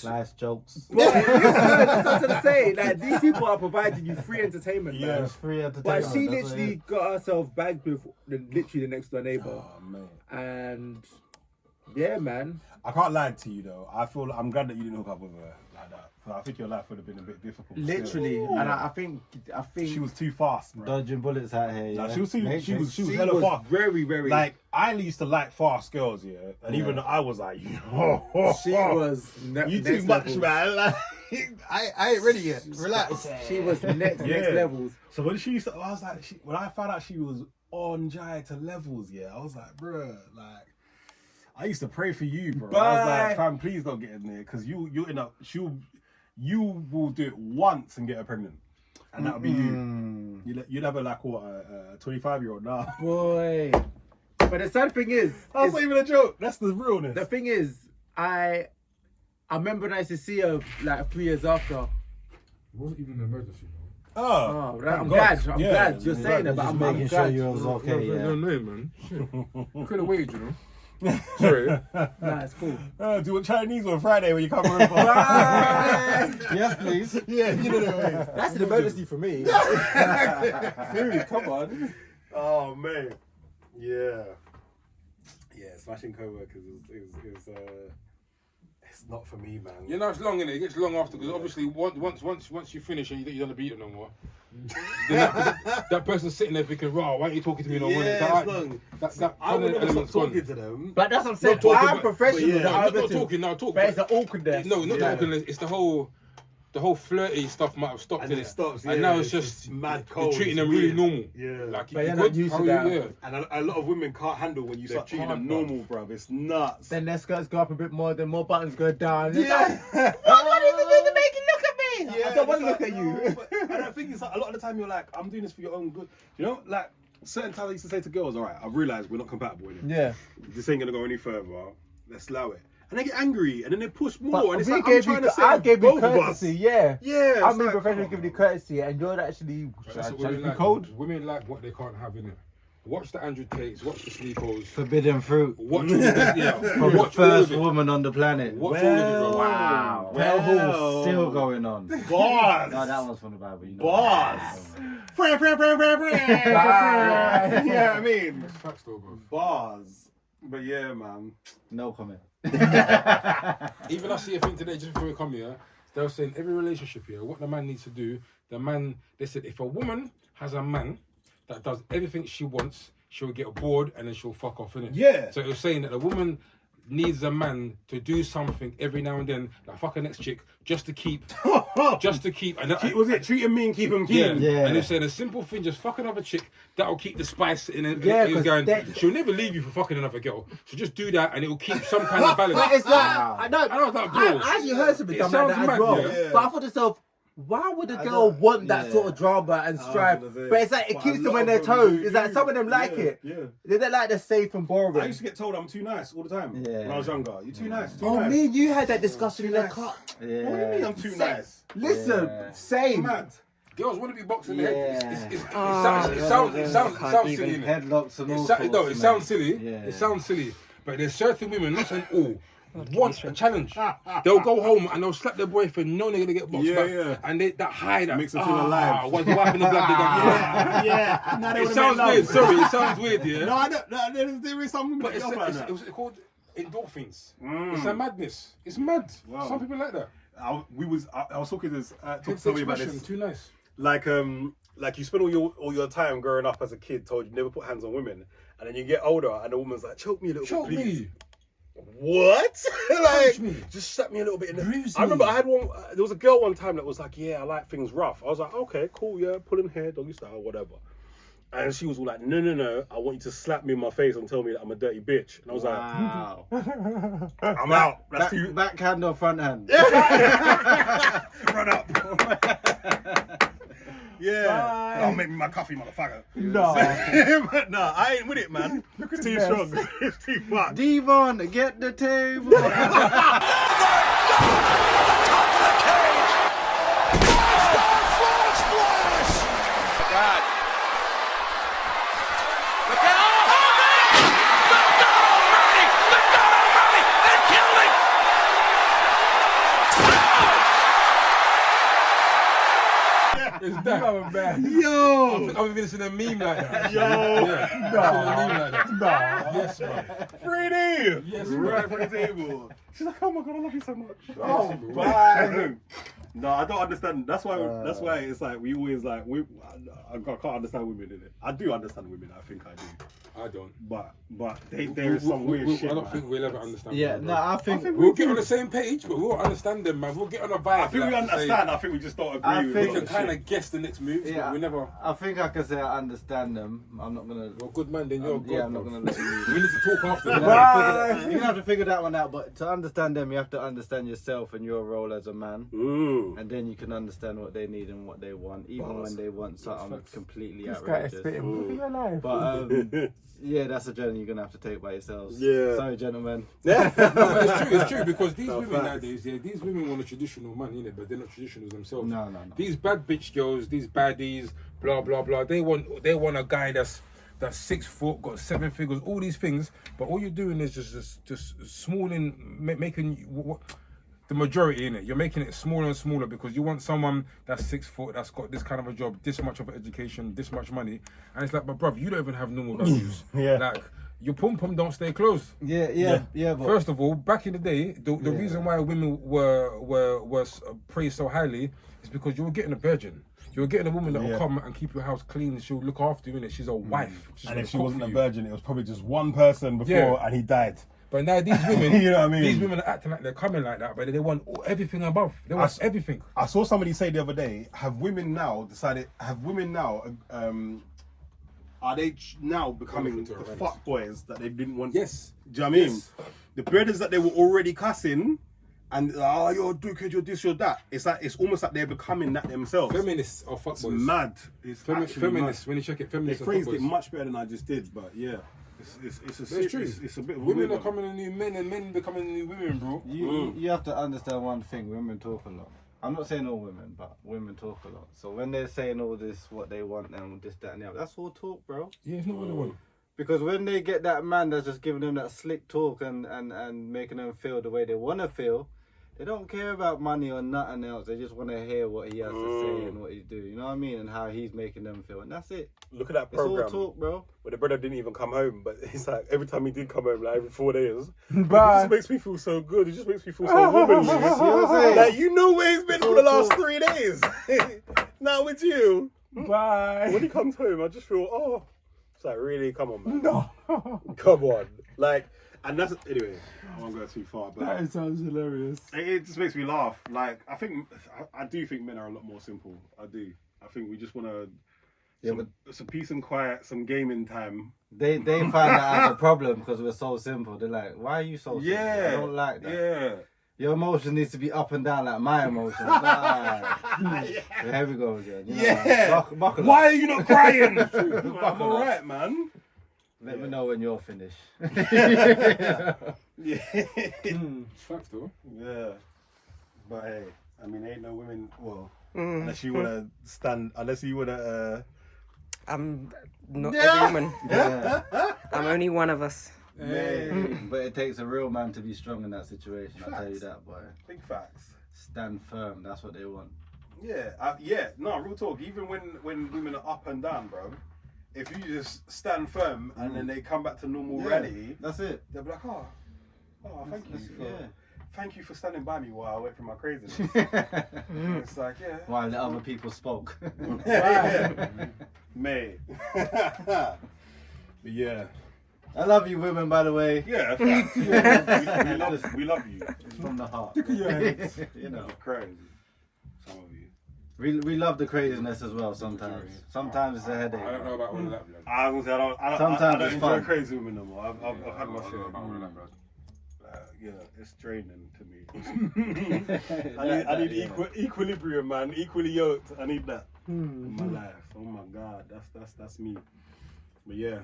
Nice jokes. But listen, that's what I'm trying to say. Like, these people are providing you free entertainment, man. It's free entertainment. But she that's what it literally is. got herself bagged with literally the next door neighbour. Oh man. And yeah, man. I can't lie to you though. I'm glad that you didn't hook up with her like that. I think your life would have been a bit difficult. Literally. Still. And I think She was too fast, bro. Dodging bullets out here. Nah, Yeah. she was Matrix. hella fast. very, very. Like, I used to like fast girls, and even though I was like, she was you next too much, levels. man. Like, I ain't ready yet. Relax. She was next levels. So when she used to, I was like, when I found out she was on Jigh to levels, I was like, bruh, like, I used to pray for you, bro. I was like, fam, please don't get in there, because you will do it once and get her pregnant, and that'll be you. You'd have her like what, a 25-year-old now. Boy. But the sad thing is, That's not even a joke. That's the realness. the thing is, I remember when I used to see her like 3 years after. It wasn't even an emergency, man. Oh, thank I'm God. glad. I'm Yeah, glad you're saying it, but Just I'm making sure glad. you was okay. No, Yeah. man. Shit. Could have waited, you know. Sorry. Nah, it's cool. Do you want Chinese on Friday when you come over? Yes, please. Yeah, you know what I mean. That's an emergency for me. Dude, come on. Oh man, yeah, smashing co-workers is it's not for me, man. You know, it's long, innit? It gets long after, because obviously once you finish and you don't want to beat it no more, then that person's sitting there thinking, "Raw, why aren't you talking to me no more?" it's long. That I would never stop element's gone. talking to them. But that's what I'm saying. Not talking, I'm but- professional. but yeah. that No, I'm not into. talking, no, talk. But it's the awkwardness. No, not Yeah. talking. It's the whole flirty stuff might have stopped. And it innit? stops, And yeah, now it's it's just just mad you're cold, treating it's them really weird. normal. Yeah. Like, But you're you not good? used How to are that. you? Yeah. And a lot of women can't handle when you start treating them can't, normal, bruv. It's nuts. Then their skirts go up a bit more, then more buttons go down. It's Yeah. like, what do you do to make you look at me? I don't want to look at you. And I think it's like, a lot of the time you're like, I'm doing this for your own good. You know, like certain times I used to say to girls, all right, I've realised we're not compatible with it. Yeah. This ain't gonna go any further. Let's allow it. And they get angry, and then they push more. But and it's we like, gave I'm trying you, to say I gave you both of us. courtesy, yeah. Yeah. I'm it's being like, professional giving you courtesy, and you're actually That's what trying to women be like. cold. Women like what they can't have in it. Watch the Andrew Tates, watch the Sleepos, Forbidden fruit. watch all of it, yeah. From the Watch all first of it. woman on the planet. Watch all of it, bro. Wow. Well. Still going on. Bars. No, that one's from the Bible. You know. Bars. Friend. Yeah, you know what I mean? It's facts though, bro. Bars. But yeah, man. No comment. Even I see a thing today, just before we come here, they were saying every relationship here, what the man needs to do, they said if a woman has a man that does everything she wants, she'll get bored and then she'll fuck off, innit? Yeah. So it was saying that a woman needs a man to do something every now and then, like fuck a next chick, just to keep, and Was it treat him mean, keep him yeah, keen? Yeah. and they're saying a simple thing, just fuck another chick, that'll keep the spice in it. Yeah, He was 'cause going, that- she'll never leave you for fucking another girl. So just do that and it'll keep some kind of balance. But it's like, I know, I know that, bro. I actually heard something It dumb like sounds that as mad, well. yeah. But I thought to myself, why would a girl want that sort of drama and strife? gonna say. But it's like, it But keeps a them lot on their of them toes. do, It's like, some of them like yeah, it. yeah. They don't like the safe and boring. I used to get told I'm too nice all the time Yeah. when I was younger. You're too nice. Too Oh, nice. me and you had that discussion in the nice. car. Yeah. What do you mean I'm too nice? Listen, Yeah. same. Mad. Girls want to be boxing Yeah. it sounds silly, innit? Headlocks and all It sorts. no, it sounds silly. Yeah. It sounds silly. But there's certain women, not saying all, want a challenge. They'll go home and they'll slap their boyfriend, knowing they're gonna get boxed Yeah, back. yeah. And that high that Makes them feel alive. What's the wife in the blood? They go, Yeah. Now they It wanna sounds make love. weird. Sorry, it sounds weird, yeah. No, I don't. No, there is something But like that. it's called endorphins. It's a madness. It's mad. Wow. Some people like that. I was talking to this. Talking to It's somebody about expression, this. too nice. Like you spend all your time growing up as a kid, told you never put hands on women, and then you get older, and the woman's like, choke me a little Choke bit, please. me. What? Like, me. just slap me a little bit in the. Bruise I remember me. I had one. There was a girl one time that was like, yeah, I like things rough. I was like, okay, cool, yeah, pulling hair, doggy style, whatever. And she was all like, no, I want you to slap me in my face and tell me that I'm a dirty bitch. And I was Wow. like, I'm out. That's too... Backhand or front hand? Run up. Yeah. I'll make me my coffee, motherfucker. No. No, I ain't with it, man. It's too strong. It's too much. Devon, get the table. It's that. Yo. I've even seen a meme like that. Yo. Yeah. I've seen a meme like that. Yes, bro. 3D. Yes, Right bro. for the table. She's like, oh my god, I love you so much. Oh, Bye. No, I don't understand. That's why it's like we always like I can't understand women in it. I do understand women. I think I do. I don't. But there is some weird shit. I don't man. think we'll ever understand. Yeah, them, no, bro. I think We'll get on the same page, but we won't understand them, man. We'll get on a vibe. I think we like, to understand. say- I think we just don't I agree. We with can a lot kind of of guess the next moves, Yeah. but we never. I think I can say I understand them. I'm not gonna. You're a good man, then you're good. Yeah, I'm not bro. gonna let you. We need to talk after. You're that. gonna have to figure that one out. But to understand them, you have to understand yourself and your role as a man, shit. and then you can understand what they need and what they want, even when they want something facts. completely This guy is outrageous. spitting. Look at your life. But yeah, that's a journey you're gonna have to take by yourselves. Yeah. Sorry, gentlemen. No, but it's true because these No, women facts. nowadays, yeah, these women want a traditional man, innit? But they're not traditional themselves. No. These bad bitch girls, these baddies, blah blah blah. They want a guy that's 6 foot, got 7 figures, all these things. But all you're doing is just smalling, making the majority in it. You're making it smaller and smaller because you want someone that's 6 foot, that's got this kind of a job, this much of an education, this much money, and it's like, but bruv, you don't even have normal values. Yeah. Like your pum pum don't stay closed. Yeah. But First of all, back in the day, the reason why women were praised so highly is because you were getting a virgin. You were getting a woman that will come and keep your house clean. She'll look after you, innit? She's a wife. She's And gonna if she cook wasn't for a you. virgin, it was probably just one person before, Yeah. and he died. But now these women, You know what I mean? These women are acting like they're coming like that, but they want everything above. They want everything. I saw somebody say the other day, have women now, are they now becoming the fuck boys that they didn't want? Yes. Do you know what I mean? Yes. The brothers that they were already cussing, and you're dickhead, you're this, you're that. It's almost like they're becoming that themselves. Feminists are fuckboys. It's mad. It's actually Feminists, mad. when you check it, They feminists are phrased it fuckboys. much better than I just did, but yeah. It's true. It's a bit of a Women weird are one. becoming the new men and men becoming the new women, bro. you have to understand one thing. Women talk a lot. I'm not saying all women, but women talk a lot. So when they're saying all this, what they want and this, that, and the other, that's all talk, bro. Yeah, it's not what they want. Because when they get that man that's just giving them that slick talk and making them feel the way they want to feel, they don't care about money or nothing else. They just want to hear what he has to say and what he's doing. You know what I mean? And how he's making them feel. And that's it. Look at that It's all program talk, bro. where the brother didn't even come home, but it's like every time he did come home, like every 4 days, Bye. it just makes me feel so good. It just makes me feel so womanly. You know what I'm saying? Like, you know where he's been for the last 3 days. Now with you, Bye. when he comes home, I just feel, oh, it's like, really, come on, man. No. Come on. Like, and that's, anyway, I won't go too far, but That sounds hilarious. it just makes me laugh. Like, I do think men are a lot more simple. I do. I think we just want to, some peace and quiet, some gaming time. They find that as a problem because we're so simple. They're like, why are you so simple? Yeah. I don't like that. Yeah. Your emotion needs to be up and down like my emotion. Nah. Here we go again. You know, Yeah. buckle Why up. are you not crying? I'm alright, man. Let me know when you're finished. Yeah. Facts though. Yeah. But hey, I mean, ain't no women, well, unless you want to I'm not a woman. Yeah. I'm only one of us. But it takes a real man to be strong in that situation. I'll tell you that, boy. big facts. Stand firm. That's what they want. Yeah, no, real talk. Even when women are up and down, bro, if you just stand firm and then they come back to normal reality, That's it. they'll be like, oh, Yeah. thank you for standing by me while I went through my craziness. It's like, yeah. While the other people spoke. Mate. But yeah. I love you, women, by the way. Yeah, facts. we love you. It's from the heart. Look at your head. You know. Crazy. Some of you. We love the craziness as well sometimes. Sometimes it's a headache. I don't know about all of that, blood. I was gonna say, I Sometimes don't it's enjoy fun. crazy women no more. I've had my I don't know share. about all of that, blood. Yeah, it's draining to me. I need equilibrium, man. Equally yoked. I need that in my life. Oh my God, that's me. But yeah,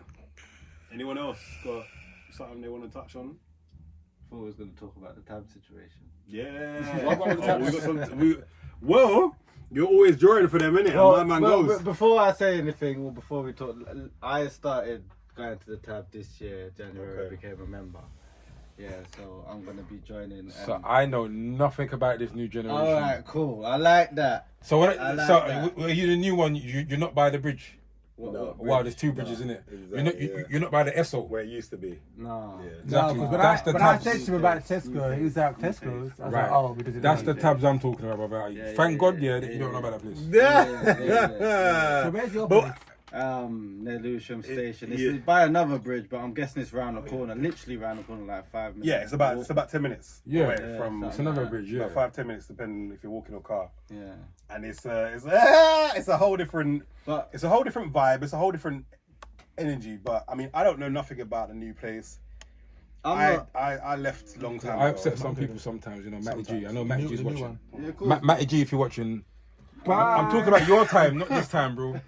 anyone else got something they want to touch on? I thought we was going to talk about the tab situation. Yeah. What about the tabs? We got some. Well, you're always drawing for them, innit? And my man goes. Before I say anything, or before we talk, I started going to the tab this year, January. Okay. Became a member. Yeah, so I'm gonna be joining. So I know nothing about this new generation. All right, cool. I like that. So what? I like So that. are you the new one? You're not by the bridge. No. Wow, there's two bridges in it. Exactly, You're not by the Esso. Where it used to be. No. Yeah. Exactly. No, but That's the when I tabs. said to him about Tesco, he was like, Tesco's. I was Right. like, oh, because of That's the that. tabs I'm talking about. Yeah, Thank yeah, God, yeah, that you don't know about that place. So where's your place? Near Lewisham Station. It's yeah. by another bridge, but I'm guessing it's round the corner. Literally round the corner, like 5 minutes. Yeah, it's about 10 minutes. Yeah. away Yeah, from It's another bridge, yeah. about 5-10 minutes, depending if you're walking or car. Yeah. And it's a whole different But it's a whole different vibe. It's a whole different energy. But I mean, I don't know nothing about the new place. I left a long time I ago. upset some people sometimes, you know, Matty G. I know Matty G's The new watching. one. yeah, cool. Matty G, if you're watching, I'm talking about your time, not this time, bro.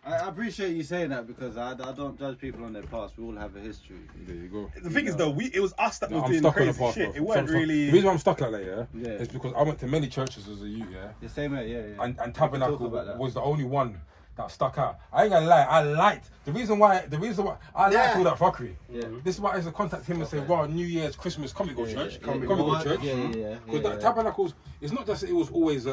I appreciate you saying that because I don't judge people on their past. We all have a history. There you go. The thing is, though, it was us that was I'm doing stuck on the crazy past, shit. bro. It weren't really. The reason why I'm stuck like that, Yeah. is because I went to many churches as a youth, The same way, yeah. and We can Tabernacle talk about that. was the only one that stuck out. I ain't gonna lie, I liked the reason why I liked all that fuckery. Yeah. This is why I used to contact him and say, "Wow, New Year's, Christmas, come and go church, come and go What? church." Yeah. Because that Tabernacles, it's not just that it was always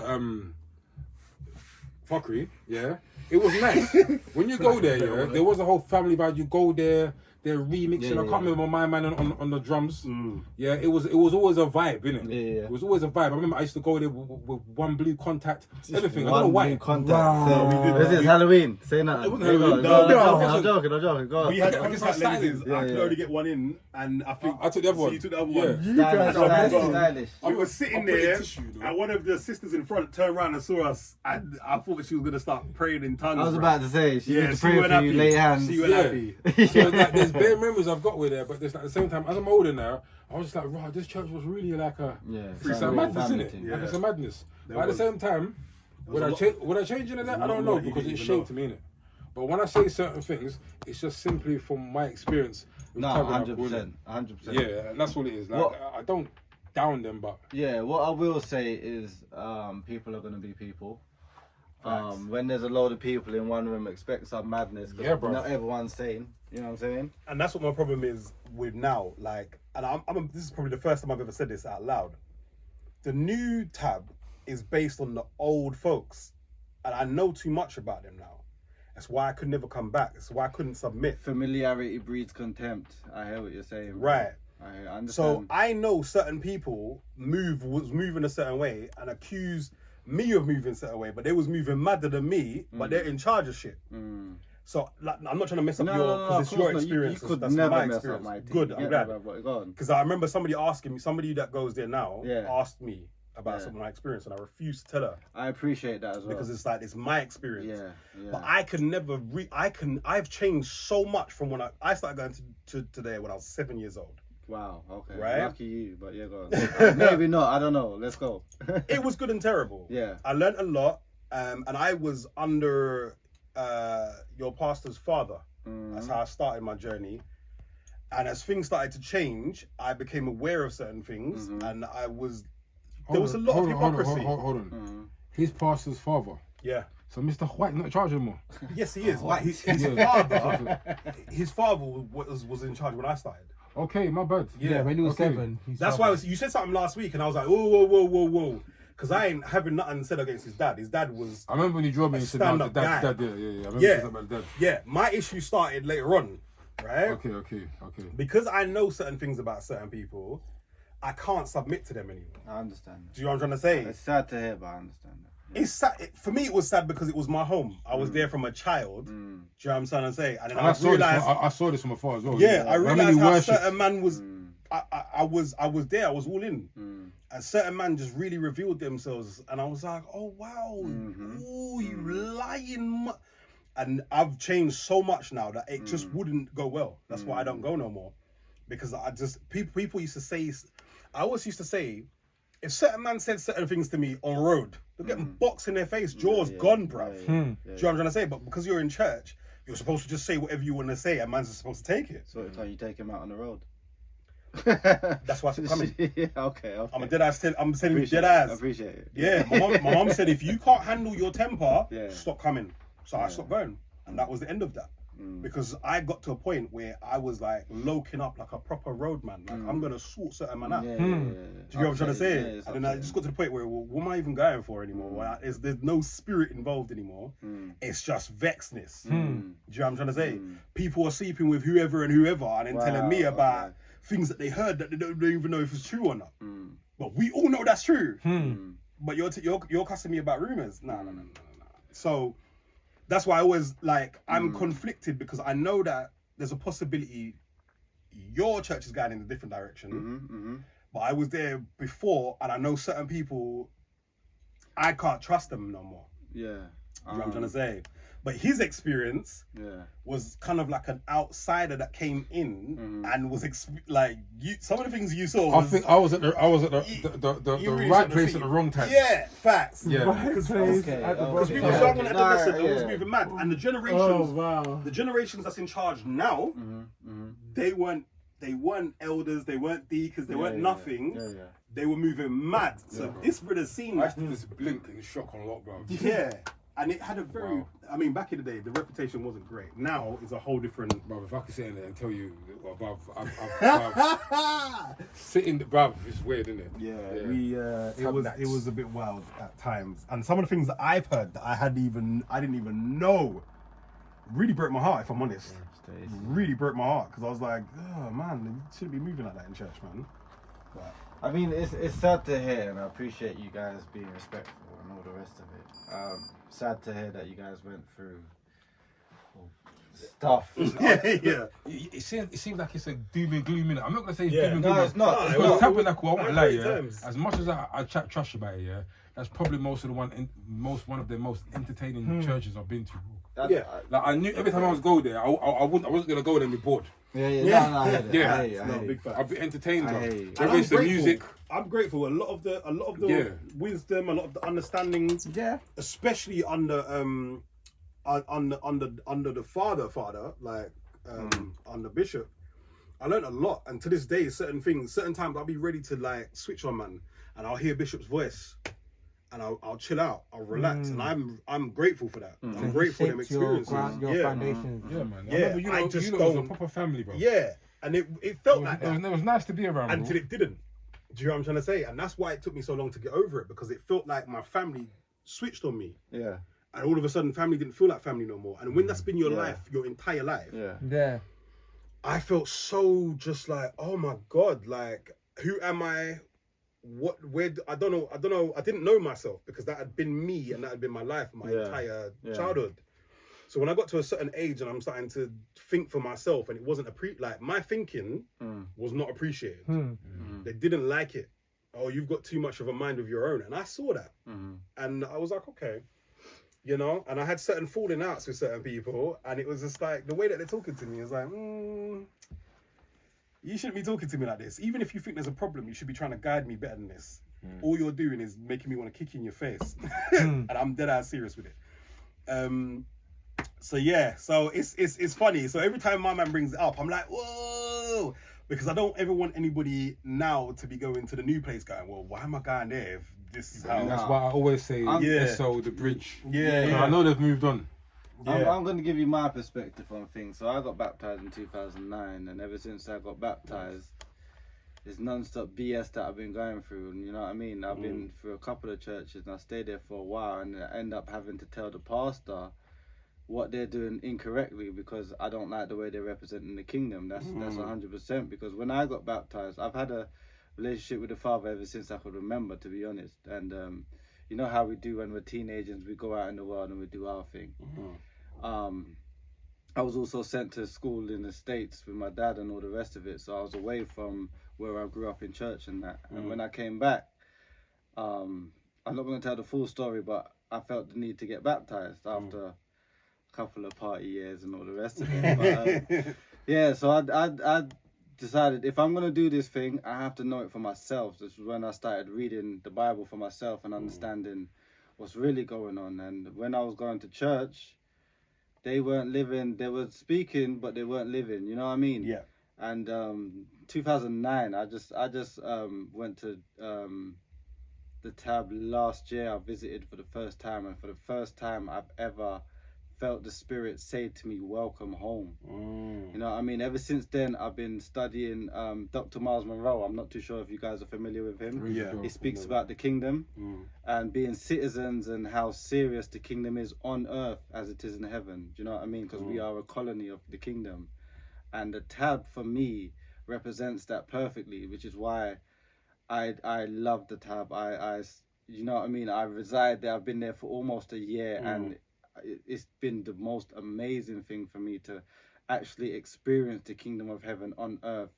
fuckery, yeah. It was nice. When you go there, yeah, there was a whole family vibe. You go there, they're remixing. I can't remember my man on the drums. Yeah, it was always a vibe, innit? Yeah. It was always a vibe. I remember I used to go there with one blue contact, everything. I don't know One why. new contact. Wow. So, this is Halloween. Say nothing. It wasn't Halloween. No, No, I'm joking. Go on. We had I guess contact that's lenses. styling. I could Yeah. only get one in, and I think I took the other so one. You took the other Yeah. one. Stylish. We were sitting I'll put it in there, tissue, though. and one of the sisters in front turned around and saw us, and I thought she was gonna start praying in tongues. I was bro. about to say, she Yeah, need to she pray went for you, happy. lay hands. She went Yeah. happy. So like, there's bare memories I've got with there, but there's like, at the same time, as I'm older now, I was just like, right, this church was really like a it's a madness, isn't it? Yeah. Like, it's a madness. There But at the was. same time, would I change any of that? I don't know, because it's shaped me, innit? But when I say certain things, it's just simply from my experience. with No, Tabernacle, 100%. innit? 100%. Yeah, and that's all it is. Like, What- I don't down them, but Yeah, what I will say is people are going to be people. When there's a load of people in one room, expect some madness. 'Cause Yeah, bro. not everyone's sane. You know what I'm saying? And that's what my problem is with now. Like, and this is probably the first time I've ever said this out loud. The new tab is based on the old folks, and I know too much about them now. That's why I could never come back. That's why I couldn't submit. Familiarity breeds contempt. I hear what you're saying. bro. Right. I understand. So I know certain people was moving a certain way and accused me of moving a certain way, but they was moving madder than me, but they're in charge of shit. So like, I'm not trying to mess up No, your, no, because it's of your course not. experience. You could that's never my mess experience. up my team. Good, You I'm get glad. me, bro, go on. Because I remember somebody asking me, somebody that goes there now, Yeah. asked me about Yeah. some of my experience, and I refused to tell her I appreciate that as well. because it's like it's my experience. Yeah. But I can never I've changed so much from when I started going to there when I was 7 years old. Wow. Okay. Right? Lucky you, but yeah, go on. Maybe not. I don't know. Let's go. It was good and terrible. Yeah. I learned a lot, and I was under your pastor's father. That's how I started my journey. And as things started to change, I became aware of certain things, and there was a lot of hypocrisy. Hold on. His pastor's father. Yeah. So Mr. White not in charge anymore. Yes, he is. His father was in charge when I started. Okay, my bad. Yeah, when he was Okay. 7. That's why you said something last week, and I was like, whoa. Because I ain't having nothing said against his dad. His dad was, I remember when you drew me and said, no, stand-up dad, guy. yeah. I remember Yeah. you said about dad. yeah, my issue started later on, right? Okay. Because I know certain things about certain people, I can't submit to them anymore. I understand. Do you know what I'm trying to say? It's sad to hear, but I understand that. It's sad. For me, it was sad because it was my home. I was there from a child. Do you know what I'm trying to say? And then And I I saw realized, this from afar as well. I remember realized you how worshipped. certain man was. I was there. I was all in. And certain man just really revealed themselves, and I was like, oh wow, ooh, you lying. And I've changed so much now that it just wouldn't go well. That's why I don't go no more, because I just people used to say. I always used to say, if certain man said certain things to me on road, they're getting boxed in their face, jaws gone, bruv. Do you know what I'm trying to say? But because you're in church, you're supposed to just say whatever you want to say, and man's just supposed to take it. So can you take him out on the road? That's why I'm coming. Yeah, okay. I'm a dead ass. I'm saying Appreciate dead ass. I appreciate it. Yeah, my mom said if you can't handle your temper, stop coming. So I stopped going, and that was the end of that. Because I got to a point where I was like loking up like a proper roadman. Like I'm gonna sort certain man out. Do you know what I'm trying to say? And then I just got to the point where, well, what am I even going for anymore? Well, there's no spirit involved anymore. It's just vexedness. Do you know what I'm trying to say? People are sleeping with whoever and then telling me about things that they heard that they don't even know if it's true or not. But we all know that's true. But you're cussing me about rumors. No. So that's why I always I'm conflicted, because I know that there's a possibility your church is going in a different direction. But I was there before, and I know certain people, I can't trust them no more. Yeah. You know what I'm trying to say? But his experience was kind of like an outsider that came in and was some of the things you saw. I think I was at the really right shouldn't place have at the wrong time. Yeah, facts. Yeah. Because we was young and adolescent, and was moving mad. And the generations that's in charge now, they weren't elders, they weren't deacons, they weren't nothing. They were moving mad. So this brother's seen I that. used to just blink and shock on a lot, bro. Yeah. And it had a very, I mean, back in the day, the reputation wasn't great. Now it's a whole different. Bruv, if I could sit in there and tell you, bruv, sitting, bruv, it's weird, isn't it? It was a bit wild at times. And some of the things that I've heard that I didn't even know, really broke my heart, if I'm honest. Really broke my heart, because I was like, oh man, you shouldn't be moving like that in church, man. But I mean, it's sad to hear, and I appreciate you guys being respectful and all the rest of it. Sad to hear that you guys went through stuff. yeah. It seems like it's a doom and gloom minute. I'm not gonna say it's Yeah. doom and No, gloom. it's not. It's Because not. Tabernacle, I won't lie, yeah. terms. As much as I chat trash about it, yeah, that's probably one of the most entertaining churches I've been to. Yeah. Like I knew every time I was go there, I wasn't gonna go there and be bored. Yeah. No, I hear that. Yeah. I hear you. Big fact. I'd be entertained, I bro. hear you. Whether it's the music. I'm grateful. A lot of the wisdom, a lot of the understanding, especially under the father, under Bishop, I learned a lot. And to this day, certain times I'll be ready to switch on, man, and I'll hear Bishop's voice, and I'll chill out, I'll relax, and I'm grateful for that. I'm grateful for them experiences. Your foundations. Yeah, man. Yeah, I remember I just you was a don't- proper family, bro. Yeah, and it felt like that It was nice to be around, bro. until it didn't. Do you know what I'm trying to say? And that's why it took me so long to get over it, because it felt like my family switched on me. Yeah. And all of a sudden, family didn't feel like family no more. And when that's been your life, your entire life, Yeah. I felt so just like, oh my God, who am I? I don't know. I didn't know myself, because that had been me and that had been my life, my entire childhood. So when I got to a certain age and I'm starting to think for myself, and it wasn't my thinking was not appreciated. They didn't like it. Oh, you've got too much of a mind of your own. And I saw that. And I was like, okay. You know, and I had certain falling outs with certain people, and it was just like, the way that they're talking to me is like, you shouldn't be talking to me like this. Even if you think there's a problem, you should be trying to guide me better than this. All you're doing is making me want to kick you in your face. And I'm dead ass serious with it. So it's funny. So every time my man brings it up, I'm like, whoa, because I don't ever want anybody now to be going to the new place going, well, why am I going there if this is how? And that's why I always say, SO, the bridge. Yeah. I know they've moved on. I'm going to give you my perspective on things. So I got baptized in 2009, and ever since I got baptized, it's non-stop BS that I've been going through. And you know what I mean? I've been through a couple of churches, and I stayed there for a while, and I end up having to tell the pastor what they're doing incorrectly, because I don't like the way they're representing the kingdom. That's 100%. Because when I got baptized, I've had a relationship with the Father ever since I could remember, to be honest. And you know how we do when we're teenagers, we go out in the world and we do our thing. I was also sent to school in the States with my dad and all the rest of it, so I was away from where I grew up in church and that. And when I came back, I'm not going to tell the full story, but I felt the need to get baptized after a couple of party years and all the rest of it. But, yeah, so I decided if I'm going to do this thing, I have to know it for myself. This was when I started reading the Bible for myself and understanding what's really going on. And when I was going to church, they weren't living, they were speaking, but they weren't living, you know what I mean? Yeah. And 2009, I just went to the tab last year. I visited for the first time, and for the first time I've ever felt the Spirit say to me, welcome home. You know what I mean? Ever since then, I've been studying Dr. Miles Monroe. I'm not too sure if you guys are familiar with him. Yeah. He speaks about the kingdom and being citizens and how serious the kingdom is on earth as it is in heaven. Do you know what I mean? Because we are a colony of the kingdom. And the tab, for me, represents that perfectly, which is why I love the tab. I you know what I mean? I reside there. I've been there for almost a year, and it's been the most amazing thing for me to actually experience the kingdom of heaven on earth.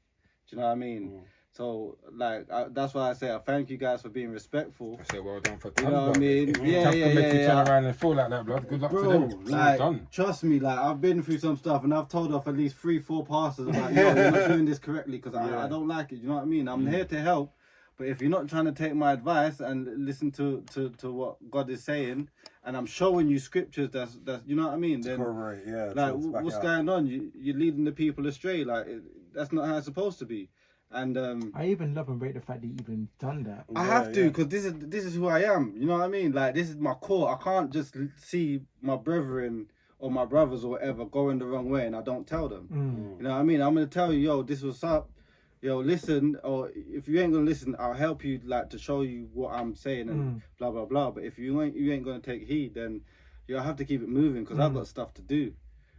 Do you know what I mean? So, like, that's why I say I thank you guys for being respectful. I say well done for You know what I mean? If Tab can make you turn around and feel like that, blood, good luck to Bro, them. Well like, done. trust me, like, I've been through some stuff and I've told off at least 3-4 pastors about, yo, you're not doing this correctly because I don't like it. You know what I mean? I'm here to help, but if you're not trying to take my advice and listen to what God is saying, and I'm showing you scriptures that's you know what I mean? Then, like, what's going on? You're leading the people astray. Like, that's not how it's supposed to be. And I even love and rate the fact that you even done that. I have to, because this is who I am. You know what I mean? Like, this is my core. I can't just see my brethren or my brothers or whatever going the wrong way and I don't tell them. You know what I mean? I'm gonna tell you, yo, this was up. Yo, listen. Or if you ain't gonna listen, I'll help you, like, to show you what I'm saying and blah blah blah. But if you ain't gonna take heed, then you have to keep it moving because I've got stuff to do.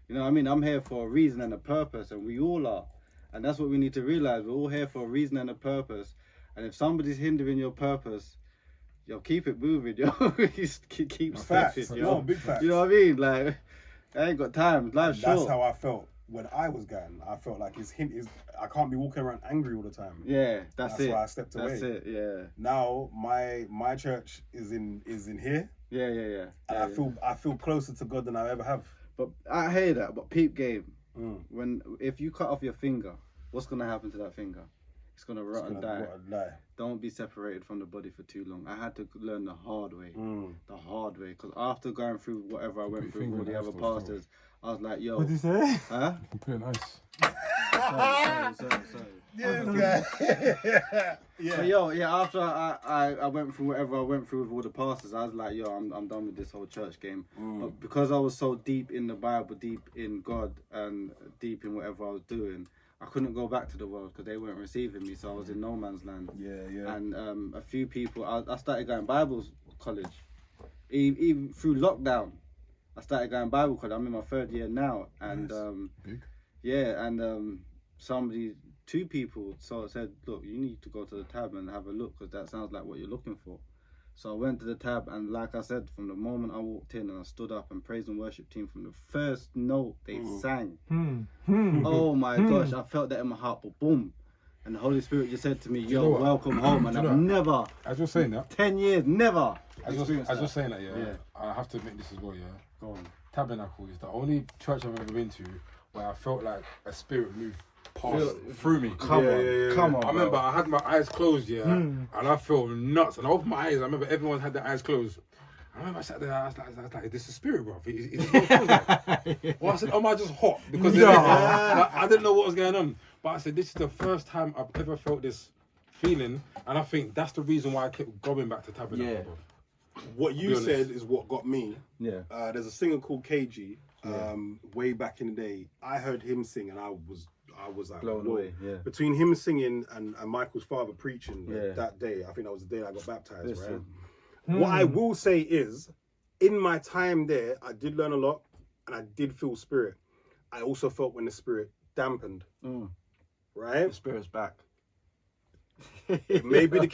You know what I mean? I'm here for a reason and a purpose, and we all are. And that's what we need to realize. We're all here for a reason and a purpose. And if somebody's hindering your purpose, yo, keep it moving, yo. keep Facts. stepping, yo. No, big facts. You know what I mean? Like, I ain't got time. Life's short. That's how I felt when I was going. I felt like his hint is I can't be walking around angry all the time. Yeah, that's it. Why I stepped away. That's it. Yeah. Now my church is in here. Yeah. And I feel closer to God than I ever have. But I hear that. But peep game. If you cut off your finger, what's gonna happen to that finger? It's gonna rot and die. Don't be separated from the body for too long. I had to learn the hard way. The hard way. Because after going through whatever I went through with all the other pastors, I was like, yo. What did you say? Huh? You can put it nice. Sorry. Yeah. But yo, after I went through whatever I went through with all the pastors, I was like, yo, I'm done with this whole church game. But because I was so deep in the Bible, deep in God, and deep in whatever I was doing, I couldn't go back to the world because they weren't receiving me. So I was in no man's land. Yeah. And a few people, I started going Bible college. Even through lockdown, I started going Bible college. I'm in my 3rd year now. And Big. yeah, and two people said, look, you need to go to the tab and have a look because that sounds like what you're looking for. So I went to the tab, and like I said, from the moment I walked in and I stood up, and praise and worship team, from the first note they sang, oh my gosh, I felt that in my heart, but boom. And the Holy Spirit just said to me, yo, welcome home. And I've never, as you're saying that, 10 years, never as experienced you're that. saying that, I have to admit this as well, Go on. Tabernacle is the only church I've ever been to where I felt like a spirit moved through me. Come on. I remember I had my eyes closed, and I felt nuts. And I opened my eyes. I remember everyone had their eyes closed. I remember I sat there. I was like, "This is spirit, bro. Is this what it feels like?" Well, I said, "Am I just hot?" Because I didn't know what was going on. But I said, "This is the first time I've ever felt this feeling," and I think that's the reason why I kept going back to Tabernacle. Bro. What you said is what got me. Yeah. There's a singer called KG. Way back in the day, I heard him sing, and I was like blown whoa. away. Yeah. Between him singing and Michael's father preaching that day, I think that was the day I got baptized. Right. What I will say is, in my time there, I did learn a lot, and I did feel spirit. I also felt when the spirit dampened. Right. The spirit's back. It may be the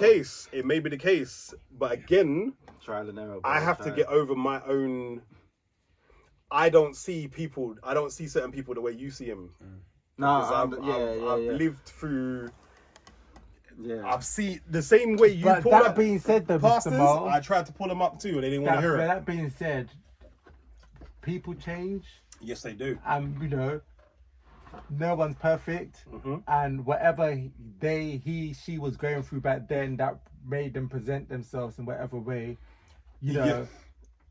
case. But again, Trial and error. I have to get over my own. I don't see certain people the way you see them. No, I've lived through Yeah. I've seen the same way you But pull that up being said, though, Mr. pastors. Mo, I tried to pull them up too, and they didn't want to hear it. that being said, people change, Yes, they do. and you know, no one's perfect, Mm-hmm. and whatever she was going through back then that made them present themselves in whatever way, you know. Yeah.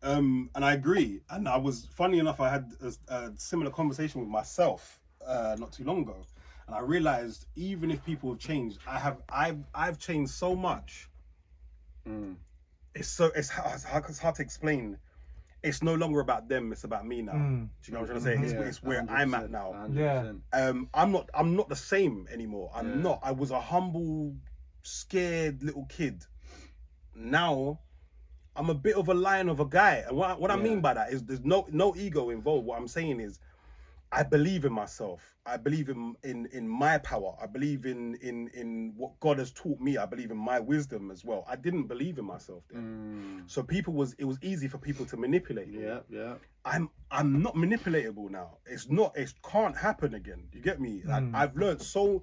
And I agree. And I was, funny enough, I had a similar conversation with myself not too long ago, and I realized even if people have changed, I've changed so much. It's hard to explain. It's no longer about them. It's about me now. Do you know what I'm trying to say? It's where I'm at now. 100%. I'm not the same anymore. I'm not. I was a humble, scared little kid. Now I'm a bit of a lion of a guy. And what I mean by that is there's no ego involved. What I'm saying is I believe in myself. I believe in my power. I believe in what God has taught me. I believe in my wisdom as well. I didn't believe in myself then. So it was easy for people to manipulate me. Yeah. I'm not manipulatable now. It can't happen again. You get me? Like I've learned so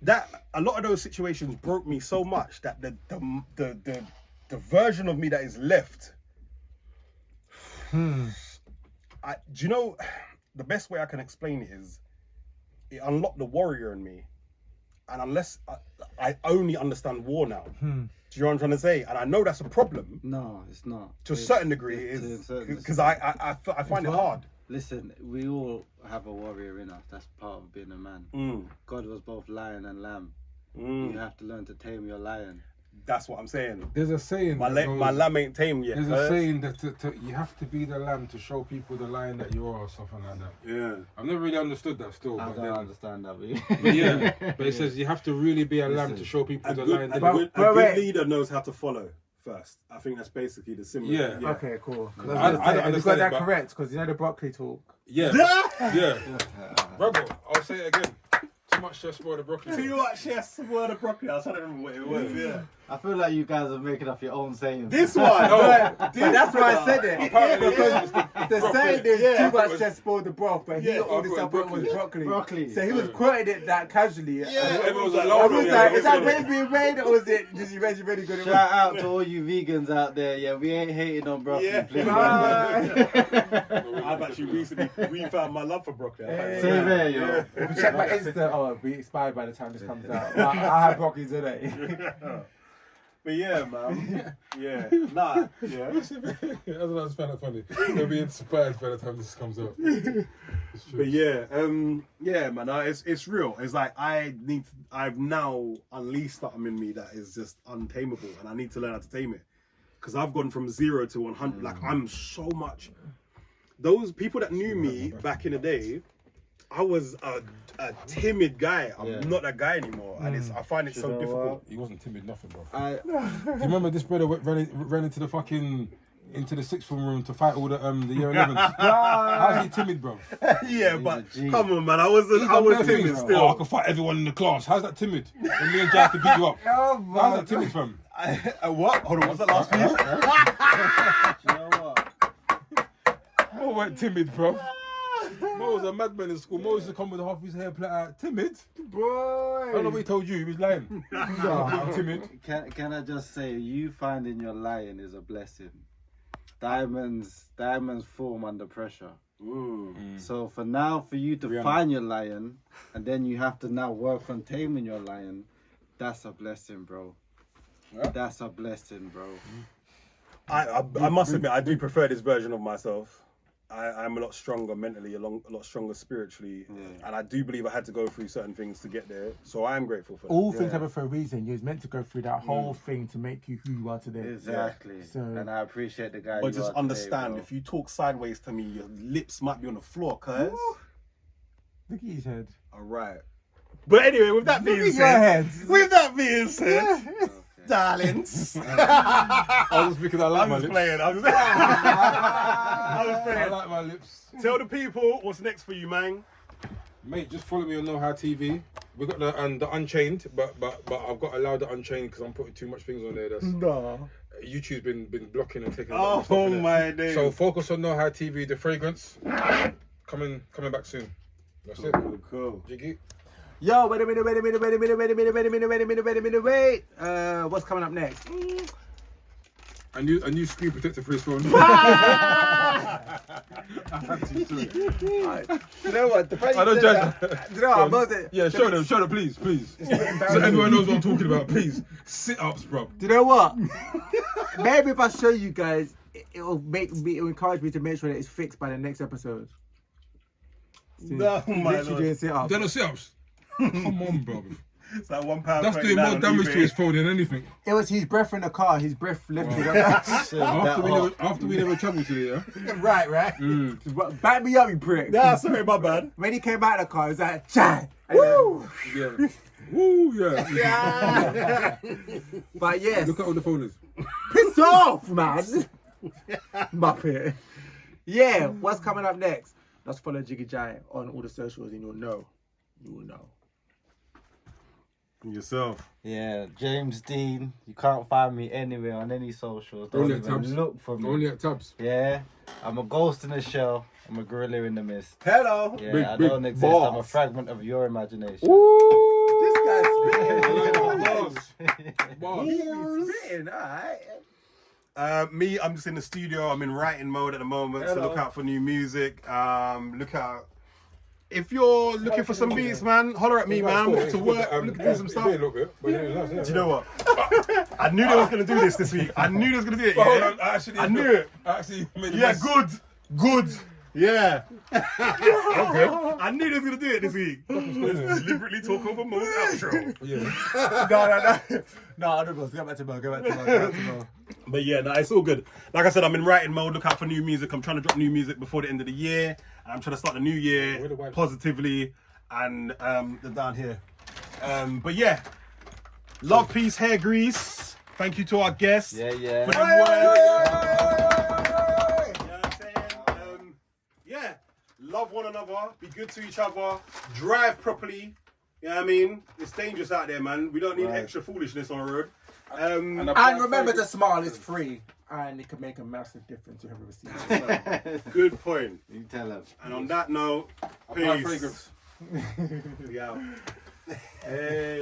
that a lot of those situations broke me so much that the version of me that is left. Do you know the best way I can explain it is it unlocked the warrior in me, and unless I only understand war now. Do you know what I'm trying to say? And I know that's a problem. No, it's not. To a certain degree, it is because I find it hard. Listen, we all have a warrior in us. That's part of being a man. God was both lion and lamb. You have to learn to tame your lion. That's what I'm saying. There's a saying. My lamb ain't tame yet. There's a saying that you have to be the lamb to show people the lion that you are, or something like that. Yeah. I've never really understood that still. I but don't then, understand that. but yeah, but it says you have to really be a lamb to show people the lion. A That good leader knows how to follow first. I think that's basically the similar. Yeah. Okay, cool. I I don't you got understand that it, but- correct, because you know the broccoli talk. yeah, yeah. Rebel, I'll say it again. Too much chef spoil the broccoli. Too much, yes, word of broccoli. I was trying to remember what it was. Yeah. I feel like you guys are making up your own sayings. This one. But that's why I said it. Apparently, Because the saying is Yeah. too much just spoiled the broth, but he Yeah. all this I up thought was broccoli. Broccoli. So he was quoting it that casually. Yeah. Everyone was like, I was laughing. like, is that really being made, or is it just you really good? Shout out to all you vegans out there. Yeah, we ain't hating on broccoli. Yeah. Please. I've actually recently refound my love for broccoli. Same here, yo. If you check my Insta, it'll be expired by the time this comes out. I have broccoli today. But yeah, man. Yeah. Nah. Yeah. That's what I just found it funny. They'll be inspired by the time this comes out. It's true. But yeah, yeah, man. It's real. It's like I've now unleashed something in me that is just untamable, and I need to learn how to tame it. Because I've gone from 0 to 100. Like I'm so much. Those people that knew me back in the day, I was a timid guy. I'm not that guy anymore, and I find it so difficult. He wasn't timid, nothing, bro. I, Do you remember this brother ran into the sixth form room to fight all the year 11s? How's he timid, bro? Yeah, but a G. come on, man. I was timid still. Oh, I can fight everyone in the class. How's that timid? When me and Jigh have to beat you up. Oh How's that timid, fam? What? Hold on. What's that last piece? you know what? Mo weren't timid, bro. Mo was a madman in school. Mo used to come with half his hair plait out. Timid? boy. I don't know what he told you. He was lying. I'm timid. Can I just say, you finding your lion is a blessing. Diamonds form under pressure. So for you to find your lion, and then you have to now work on taming your lion, that's a blessing, bro. That's a blessing, bro. I must admit, I do prefer this version of myself. I'm a lot stronger mentally, a lot stronger spiritually, and I do believe I had to go through certain things to get there. So I am grateful for that. All things happen for a reason. You was meant to go through that whole thing to make you who you are today. Exactly. So- And I appreciate the guy. But you just are understand, today, if you talk sideways to me, your lips might be on the floor, cuz. Look at his head. All right. But anyway, with that being Look at your said, head. with that being said, darlings, I was just because I like I'm my just lips. playing. I'm just I playing. like my lips. Tell the people what's next for you, man. Mate, just follow me on Know How TV. We got the Unchained, but I've got to allow the Unchained because I'm putting too much things on there. That's YouTube's been blocking and taking. a lot of stuff Oh in it. my days. So focus on Know How TV. The fragrance coming back soon. That's it. Cool. Jiggy. Yo, wait a minute. What's coming up next? A new screen protector for his phone. You know what? The I don't judge. You know what? I'm about to- Yeah, show them, please. So everyone knows what I'm talking about, please. Sit-ups, bro. Do you know what? Maybe if I show you guys, it'll encourage me to make sure that it's fixed by the next episode. No, my Literally doing sit-ups. They're not sit-ups. Come on, bro. It's like £1. That's doing more damage to his phone than anything. It was his breath in the car. His breath left me. After we never travelled today, yeah? Right. Back me up, you prick. Nah, sorry, my bad. When he came out of the car, he was like, Jigh. Woo! Yeah. Woo, yeah. But yes. Look at what the phone is. Piss off, man. Muppet. Yeah, what's coming up next? Let's follow Jiggy Jigh on all the socials and you'll know. You will know. Yourself. Yeah, James Dean. You can't find me anywhere on any socials. Don't Only at even tabs. look for me. Only at tabs. Yeah, I'm a ghost in the shell. I'm a gorilla in the mist. Hello. Yeah, Big, I big don't exist. boss. I'm a fragment of your imagination. This guy's spitting. Bars. He's spitting, alright. Me, I'm just in the studio. I'm in writing mode at the moment, so look out for new music. Look out. If you're looking for some beats, man, holler at me, man. I'm looking to work. I'm looking to do some stuff. Do Do you know what? I knew they was gonna do this week. I knew they was gonna do it. Hold Yeah? on, I knew it. I actually made a Yeah, mess. good. Yeah. Okay. I knew they was gonna do it this week. Deliberately talk over Mo's outro. Yeah. No, I don't know. Go back to Mo. But yeah, no, it's all good. Like I said, I'm in writing mode. Look out for new music. I'm trying to drop new music before the end of the year. I'm trying to start the new year positively, and they're down here. But yeah, love, peace, Hairgrease. Thank you to our guests. Yeah. For them words. You know what I'm saying? Yeah, love one another. Be good to each other. Drive properly. You know what I mean? It's dangerous out there, man. We don't need extra foolishness on the road. And remember to smile, it's free. And it can make a massive difference to whoever receives it. Good point. You tell him. And on that note, Apply peace. fragrance. Yeah. Hey.